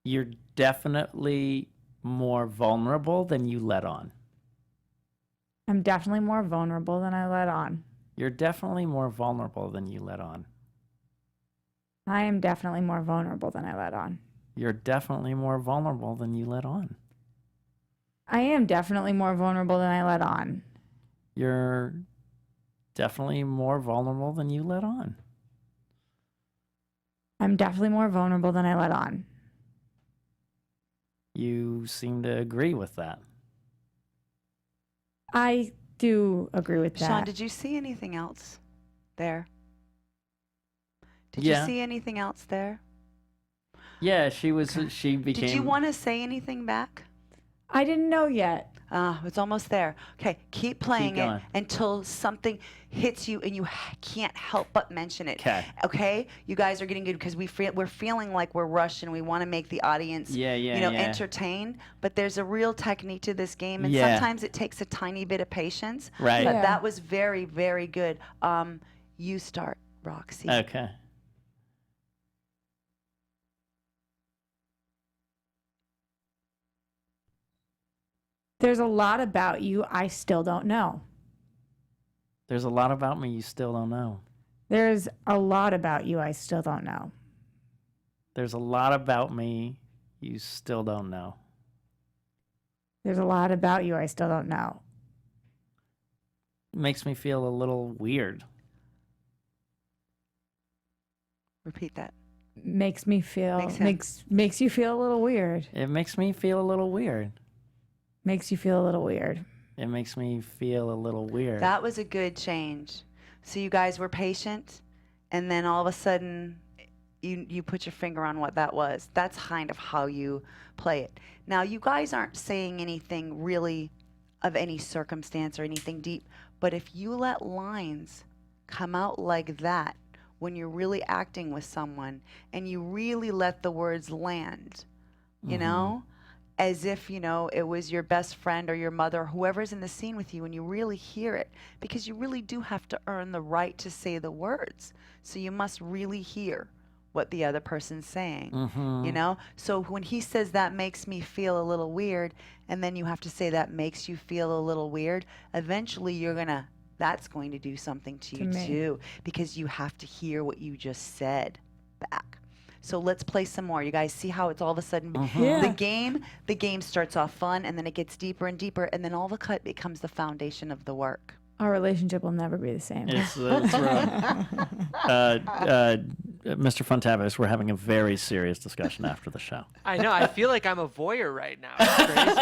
You're definitely more vulnerable than you let on. I'm definitely more vulnerable than I let on. You're definitely more vulnerable than you let on. I am definitely more vulnerable than I let on. You're definitely more vulnerable than you let on. I am definitely more vulnerable than I let on. You're definitely more vulnerable than you let on. I'm definitely more vulnerable than I let on. You seem to agree with that. I do agree with that. Sean, did you see anything else there? Did Yeah. you see anything else there? Yeah, she became... Did you want to say anything back? I didn't know yet. It's almost there. Okay, keep playing going. it until something hits you and you can't help but mention it. Okay? You guys are getting good because we're feeling like we're rushed and we want to make the audience, entertained. But there's a real technique to this game, and sometimes it takes a tiny bit of patience. Right. But Yeah. that was very, very good. You start, Roxy. Okay. There's a lot about you I still don't know. There's a lot about me you still don't know. There's a lot about you I still don't know. There's a lot about me you still don't know. There's a lot about you I still don't know. Makes me feel a little weird. Repeat that. Makes me feel Makes makes you feel a little weird. It makes me feel a little weird. Makes you feel a little weird. It makes me feel a little weird. That was a good change. So you guys were patient, and then all of a sudden, you put your finger on what that was. That's kind of how you play it. Now, you guys aren't saying anything really of any circumstance or anything deep, but if you let lines come out like that when you're really acting with someone, and you really let the words land, you know, as if, it was your best friend or your mother or whoever's in the scene with you, and you really hear it, because you really do have to earn the right to say the words. So you must really hear what the other person's saying, So when he says that makes me feel a little weird, and then you have to say that makes you feel a little weird, eventually that's going to do something to you too, because you have to hear what you just said back. So let's play some more. You guys see how it's all of a sudden the game starts off fun, and then it gets deeper and deeper, and then all of a cut becomes the foundation of the work. Our relationship will never be the same. It's right. Mr. Fontavas, we're having a very serious discussion after the show. I know. I feel like I'm a voyeur right now. It's crazy.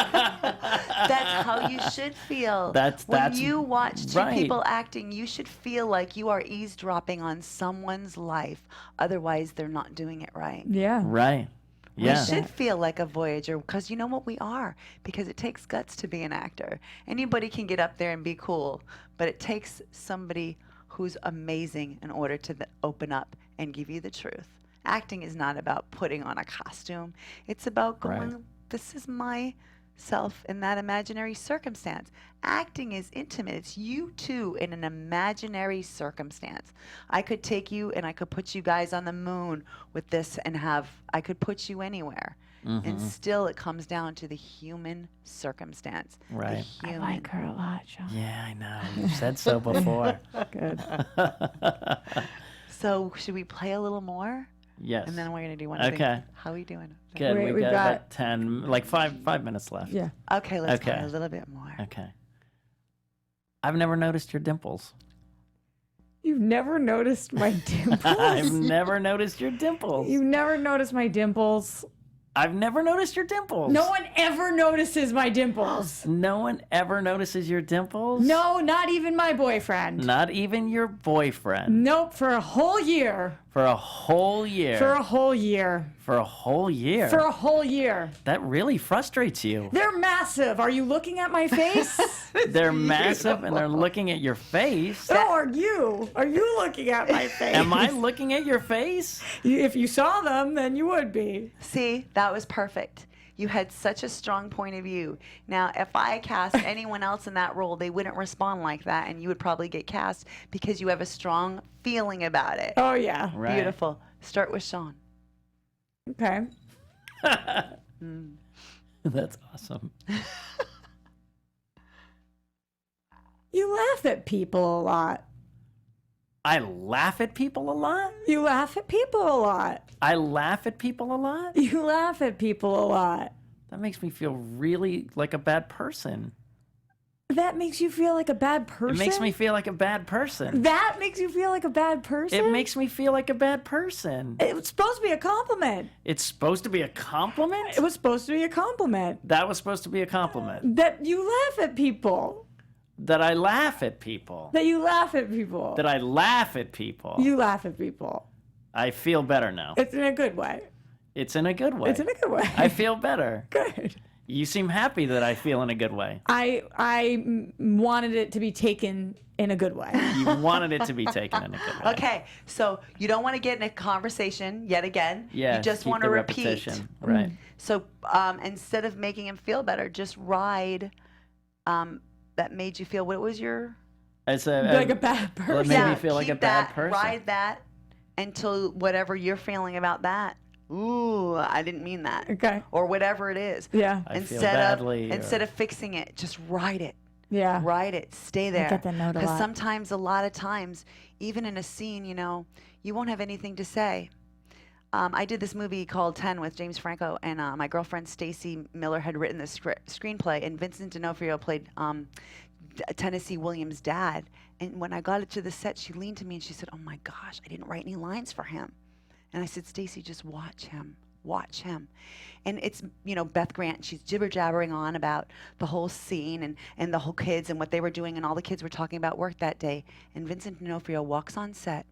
That's how you should feel. When you watch two people acting, you should feel like you are eavesdropping on someone's life. Otherwise, they're not doing it right. Yeah. Right. Yeah. We should feel like a voyager, because you know what we are, because it takes guts to be an actor. Anybody can get up there and be cool, but it takes somebody who's amazing in order to open up and give you the truth. Acting is not about putting on a costume. It's about going, this is myself in that imaginary circumstance. Acting is intimate. It's you two in an imaginary circumstance. I could take you and I could put you guys on the moon with this, and I could put you anywhere. And still it comes down to the human circumstance. Right. I like her a lot, Sean. Yeah, I know. You've said so before. Good. So should we play a little more? Yes. And then we're going to do one Okay. thing. How are we doing? Good. We've We've got got about 10, like 5 minutes left. Yeah. Okay, let's play Okay. a little bit more. Okay. I've never noticed your dimples. You've never noticed my dimples? I've never noticed your dimples. You've never noticed my dimples? I've never noticed your dimples. No one ever notices my dimples. No one ever notices your dimples? No, not even my boyfriend. Not even your boyfriend. Nope, for a whole year. For a whole year. For a whole year. For a whole year. For a whole year. That really frustrates you. They're massive. Are you looking at my face? They're massive and they're looking at your face. So are you. Are you looking at my face? Am I looking at your face? If you saw them, then you would be. See, that was perfect. You had such a strong point of view. Now, if I cast anyone else in that role, they wouldn't respond like that, and you would probably get cast because you have a strong feeling about it. Oh, yeah. Right. Beautiful. Start with Sean. Okay. That's awesome. You laugh at people a lot. I laugh at people a lot? You laugh at people a lot. I laugh at people a lot? You laugh at people a lot. That makes me feel really like a bad person. That makes you feel like a bad person? It makes me feel like a bad person. That makes you feel like a bad person? It makes me feel like a bad person. It was supposed to be a compliment. It's supposed to be a compliment? It was supposed to be a compliment. That was supposed to be a compliment. That you laugh at people. That I laugh at people. That you laugh at people. That I laugh at people. You laugh at people. I feel better now. It's in a good way. It's in a good way. It's in a good way. I feel better. Good. You seem happy that I feel in a good way. I wanted it to be taken in a good way. You wanted it to be taken in a good way. Okay, so you don't want to get in a conversation yet again. Yeah, you just keep want the to repeat. repetition. Right. So instead of making him feel better, just ride that made you feel, what was your? It's Like a bad Well, it person. made me feel like a keep bad that, person. Ride that until whatever you're feeling about that. Ooh, I didn't mean that. Okay. Or whatever it is. Yeah. I feel badly. Instead of fixing it, just ride it. Yeah. Write it. Stay there. get that note a Because lot. sometimes, a lot of times, even in a scene, you know, you won't have anything to say. I did this movie called 10 with James Franco, and my girlfriend Stacy Miller had written the screenplay, and Vincent D'Onofrio played Tennessee Williams' dad. And when I got it to the set, she leaned to me and she said, "Oh my gosh, I didn't write any lines for him." And I said, "Stacy, just watch him. Watch him." And it's, you know, Beth Grant, she's jibber-jabbering on about the whole scene and the whole kids and what they were doing, and all the kids were talking about work that day. And Vincent D'Onofrio walks on set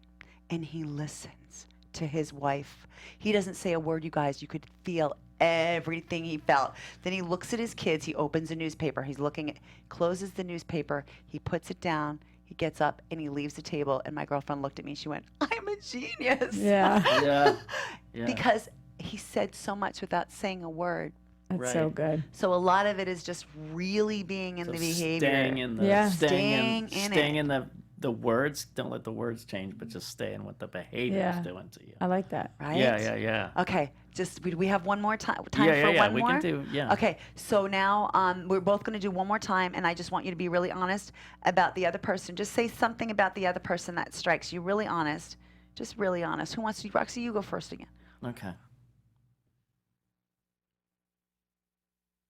and he listens to his wife. He doesn't say a word, you guys. You could feel everything he felt. Then he looks at his kids. He opens a newspaper. He's looking at, closes the newspaper. He puts it down. He gets up and he leaves the table. And my girlfriend looked at me. She went, "I'm a genius." Yeah. Yeah. Because he said so much without saying a word. That's so Right. good. So a lot of it is just really being in So the behavior. Staying in the Yeah. staying Staying in it. in the words. Don't let the words change, but just stay in what the behavior Yeah. is doing to you. I like that. Right? Yeah. Okay. Just we have one more time. Yeah. One We more. can do. Yeah. Okay, so now we're both going to do one more time, and I just want you to be really honest about the other person. Just say something about the other person that strikes you. Really honest. Just really honest. Who wants to? Roxy, you go first again. Okay.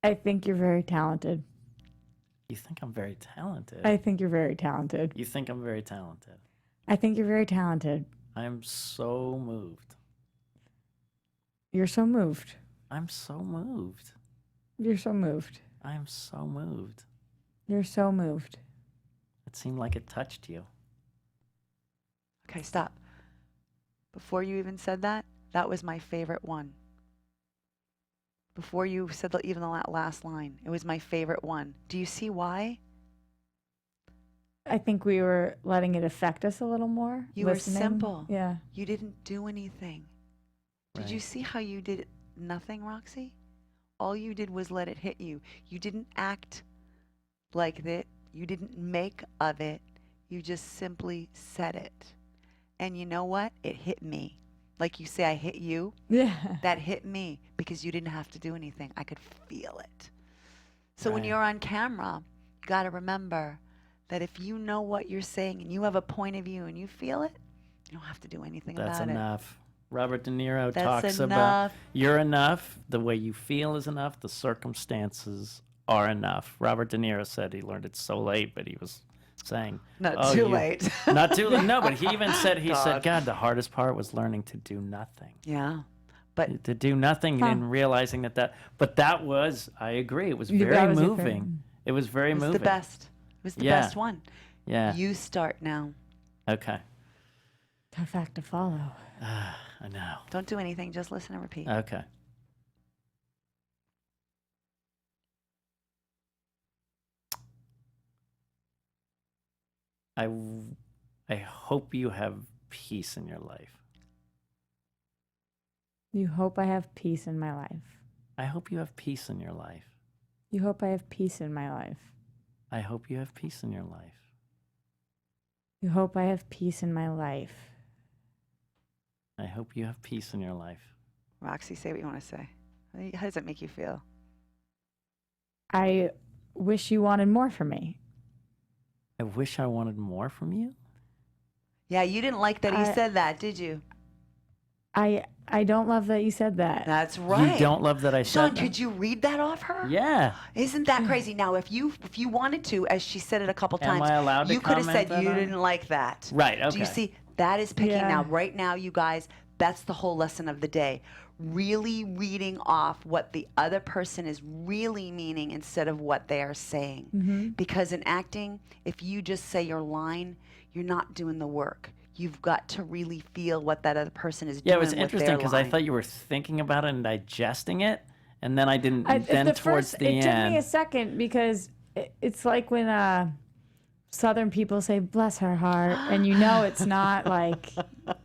I think you're very talented. You think I'm very talented? I think you're very talented. You think I'm very talented? I think you're very talented. I'm so moved. You're so moved. I'm so moved. You're so moved. I'm so moved. You're so moved. It seemed like it touched you. Okay, stop. Before you even said that, that was my favorite one. Before you said even the last line, it was my favorite one. Do you see why? I think we were letting it affect us a little more. You were listening. simple. Yeah. You didn't do anything. Did you Right. see how you did nothing, Roxy? All you did was let it hit you. You didn't act like that. You didn't make of it. You just simply said it. And you know what? It hit me. Like you say, I hit you. Yeah. That hit me because you didn't have to do anything. I could feel it. So when Right. you're on camera, you got to remember that if you know what you're saying and you have a point of view and you feel it, you don't have to do anything That's about it. enough. Robert De Niro That's talks about enough. you're enough. The way you feel is enough. The circumstances are enough. Robert De Niro said he learned it so late, but he was saying Not "Oh, too you-" late. Not too late. No, but he even said God. God, the hardest part was learning to do nothing. Yeah. But To do nothing Huh. and realizing that. But that was, I agree, it was You- very that was your moving. It was very it was moving. the best. It was the Yeah. best one. Yeah. You start now. Okay. Tough act to follow. I know. Don't do anything. Just listen and repeat. Okay. I hope you have peace in your life. You hope I have peace in my life. I hope you have peace in your life. You hope I have peace in my life. I hope you have peace in your life. You hope I have peace in my life. I hope you have peace in your life. Roxy, say what you want to say. How does it make you feel? I wish you wanted more from me. I wish I wanted more from you. Yeah, you didn't like that he I- said that, did you? I don't love that you said that. That's right. You don't love that I Sean, said that? could you read that off her? Yeah. Isn't that crazy? Now, if you wanted to, as she said it a couple Am times, I allowed to you could have comment said you on it? didn't like that. Right, Do you okay. see? That is picking Yeah. now. Right now, you guys, that's the whole lesson of the day. Really reading off what the other person is really meaning instead of what they are saying. Mm-hmm. Because in acting, if you just say your line, you're not doing the work. You've got to really feel what that other person is Yeah, doing it was with interesting their because I line. thought you were thinking about it and digesting it, and then I didn't. Then the towards first, the it end, took me a second because it's like when Southern people say "bless her heart," and you know it's not like.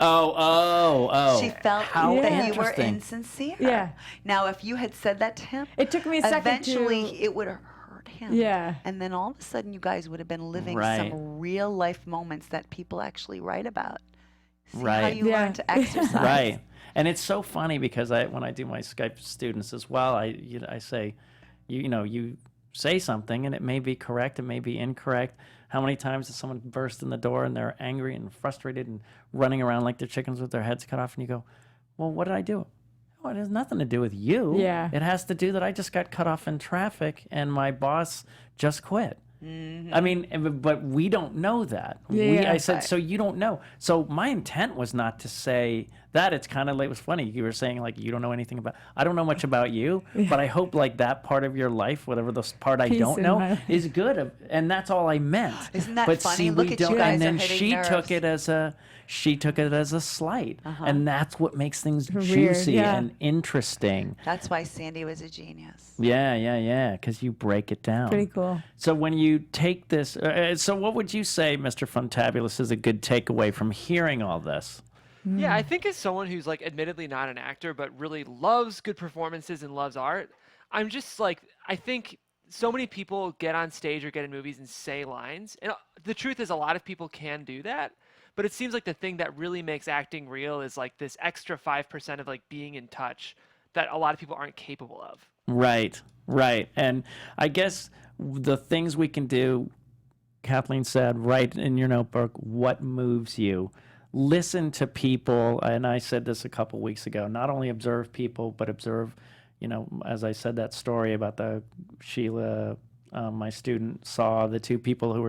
Oh. She felt How that you were interesting. insincere. Yeah. Now, if you had said that to him, It took me a second eventually to. it would have hurt him. Yeah. And then all of a sudden, you guys would have been living Right. some real life moments that people actually write about. See how Right. you Yeah. learn to exercise. Right. And it's so funny because when I do my Skype students as well, I say, you say something and it may be correct, it may be incorrect. How many times does someone burst in the door and they're angry and frustrated and running around like they're chickens with their heads cut off, and you go, well, what did I do? Oh, it has nothing to do with you. Yeah. It has to do that I just got cut off in traffic and my boss just quit. Mm-hmm. I mean, but we don't know that. Yeah. I said, so you don't know. So my intent was not to say that. It's kind of like, it was funny. You were saying like, you don't know anything about, I don't know much about you, but I hope like that part of your life, whatever the part I Peace don't in know, my life. is good. And that's all I meant. Isn't that but funny? See, Look we at you don't, guys and are then hitting she nerves. took it as a slight. And that's what makes things Weird, juicy yeah. and interesting. That's why Sandy was a genius. Yeah. Because you break it down. Pretty cool. So when you take this, so what would you say, Mr. Funtabulous, is a good takeaway from hearing all this? Yeah, I think as someone who's like admittedly not an actor, but really loves good performances and loves art, I'm just like, I think so many people get on stage or get in movies and say lines. And the truth is a lot of people can do that. But it seems like the thing that really makes acting real is like this extra 5% of like being in touch that a lot of people aren't capable of. Right. And I guess the things we can do, Kathleen said, write in your notebook what moves you. Listen to people, and I said this a couple weeks ago, not only observe people, but observe, as I said that story about the Sheila, my student saw the two people who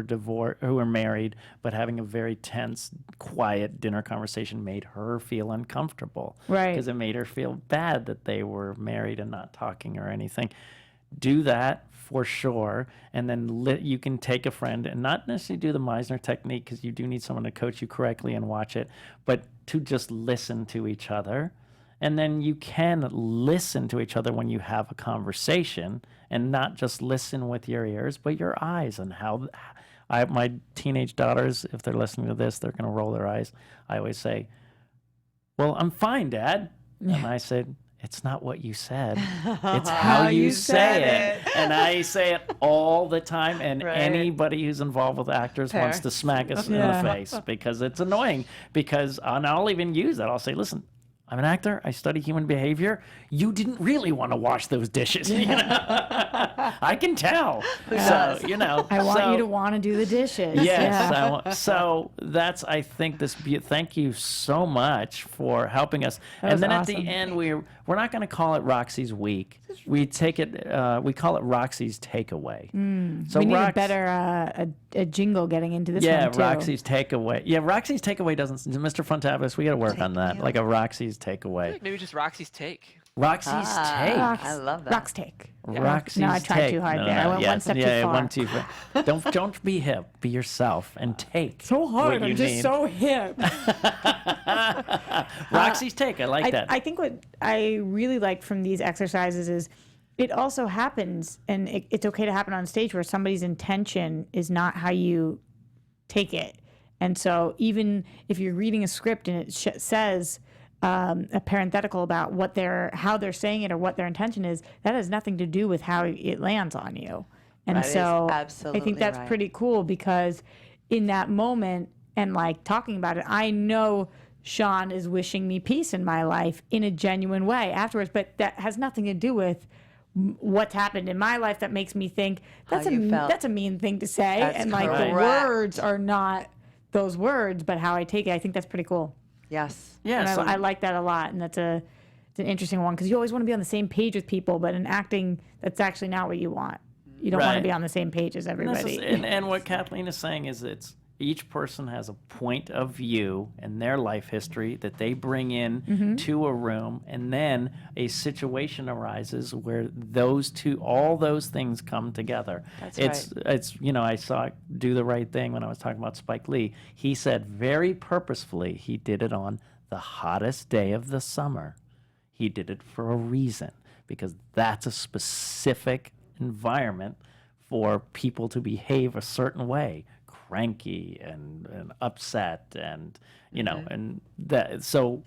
were married, but having a very tense, quiet dinner conversation made her feel uncomfortable. Right. Because it made her feel bad that they were married and not talking or anything. Do that for sure, and then you can take a friend and not necessarily do the Meisner technique because you do need someone to coach you correctly and watch it, but to just listen to each other. And then you can listen to each other when you have a conversation and not just listen with your ears, but your eyes. And my teenage daughters, if they're listening to this, they're going to roll their eyes. I always say, well, I'm fine, Dad. And I said, it's not what you said. It's how you say it. And I say it all the time. And anybody who's involved with actors wants to smack us in the face because it's annoying. And I'll even use that. I'll say, listen, I'm an actor. I study human behavior. You didn't really want to wash those dishes. I can tell. So, I want you to want to do the dishes. Yes. Yeah. So that's, I think, thank you so much for helping us. That And was then awesome. at the end, we're not going to call it Roxy's Week. We call it Roxy's Takeaway. So we need a better a jingle getting into this one too. Roxy's Takeaway. Yeah, Roxy's Takeaway doesn't, Mr. Funtabulous, we got to work on that. Like a Roxy's Takeaway. Maybe just Roxy's take. Roxy's Take. I love that. Rock's take. Roxy's No, I tried Take. too hard there. I went one step too far. One too far. Don't be hip. Be yourself and take. So hard. what you I'm just need. so hip. Roxy's Take. I like that. I think what I really liked from these exercises is it also happens, and it's okay to happen on stage where somebody's intention is not how you take it. And so even if you're reading a script and it says a parenthetical about how they're saying it or what their intention is, that has nothing to do with how it lands on you. And That is so I absolutely think that's right. pretty cool because in that moment and like talking about it, I know Sean is wishing me peace in my life in a genuine way afterwards, but that has nothing to do with what's happened in my life that makes me think that's a mean thing to say. That's and like the correct. words are not those words, but how I take it, I think that's pretty cool. Yes. Yeah, And so I like that a lot, and it's an interesting one because you always want to be on the same page with people, but in acting, that's actually not what you want. You don't want to Right. be on the same page as everybody. and what Kathleen is saying is each person has a point of view in their life history that they bring in to a room, and then a situation arises where all those things come together. That's right. It's I saw Do the Right Thing when I was talking about Spike Lee. He said very purposefully he did it on the hottest day of the summer. He did it for a reason, because that's a specific environment for people to behave a certain way, cranky and upset, and and that. So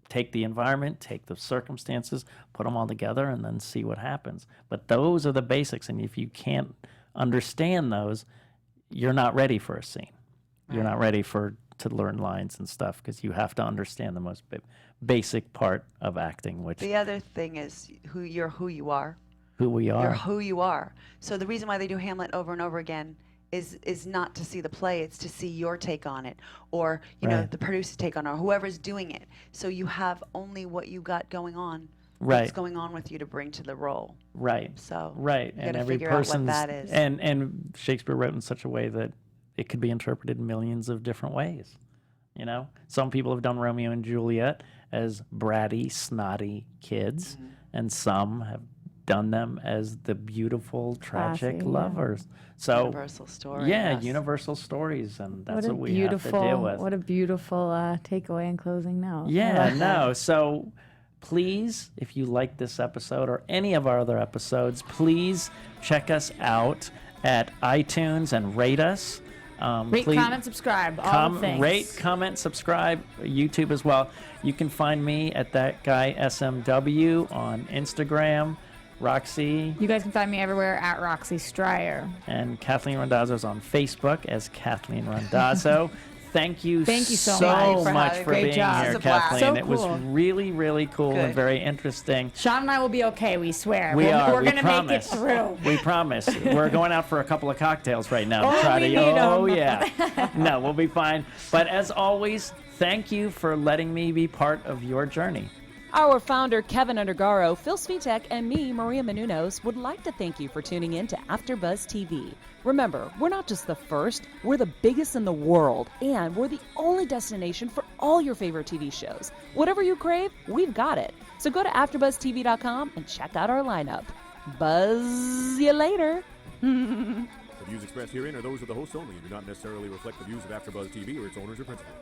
take the environment, take the circumstances, put them all together, and then see what happens. But those are the basics, and if you can't understand those, you're not ready for a scene. You're not ready to learn lines and stuff, because you have to understand the most basic part of acting, which The other thing is who you are. who we are. You're who you are. So the reason why they do Hamlet over and over again is not to see the play, it's to see your take on it, or Right. the producer's take on it, or whoever's doing it. So you have only what you got going on. Right. What's going on with you to bring to the role. Right. So Right. you And gotta every figure out what person's that is. and Shakespeare wrote in such a way that it could be interpreted millions of different ways. Some people have done Romeo and Juliet as bratty, snotty kids, and some have done them as the beautiful, tragic Classy, yeah. lovers. So Universal story. yeah, yes. universal stories, and that's what a what we have to deal with. What a beautiful takeaway and closing note. I Yeah, like that. no. So please, if you like this episode or any of our other episodes, please check us out at iTunes and rate us. Rate, please comment, subscribe, all the things. rate, comment, subscribe, YouTube as well. You can find me at That Guy SMW on Instagram. Roxy You guys can find me everywhere at Roxy Striar. and Kathleen Randazzo is on Facebook as Kathleen Randazzo. Thank you so much for Great being job. here, It's a blast. Kathleen. So It was cool. really, really cool and Good. very interesting. Sean and I will be okay, we swear. We are. We're We going to make it promise. through. We promise. We're going out for a couple of cocktails right now to Oh, try we to. need 'em. Oh yeah. No, we'll be fine. But as always, thank you for letting me be part of your journey. Our founder, Keven Undergaro, Phil Svitek, and me, Maria Menounos, would like to thank you for tuning in to AfterBuzz TV. Remember, we're not just the first, we're the biggest in the world, and we're the only destination for all your favorite TV shows. Whatever you crave, we've got it. So go to AfterBuzzTV.com and check out our lineup. Buzz you later. The views expressed herein are those of the hosts only and do not necessarily reflect the views of AfterBuzz TV or its owners or principals.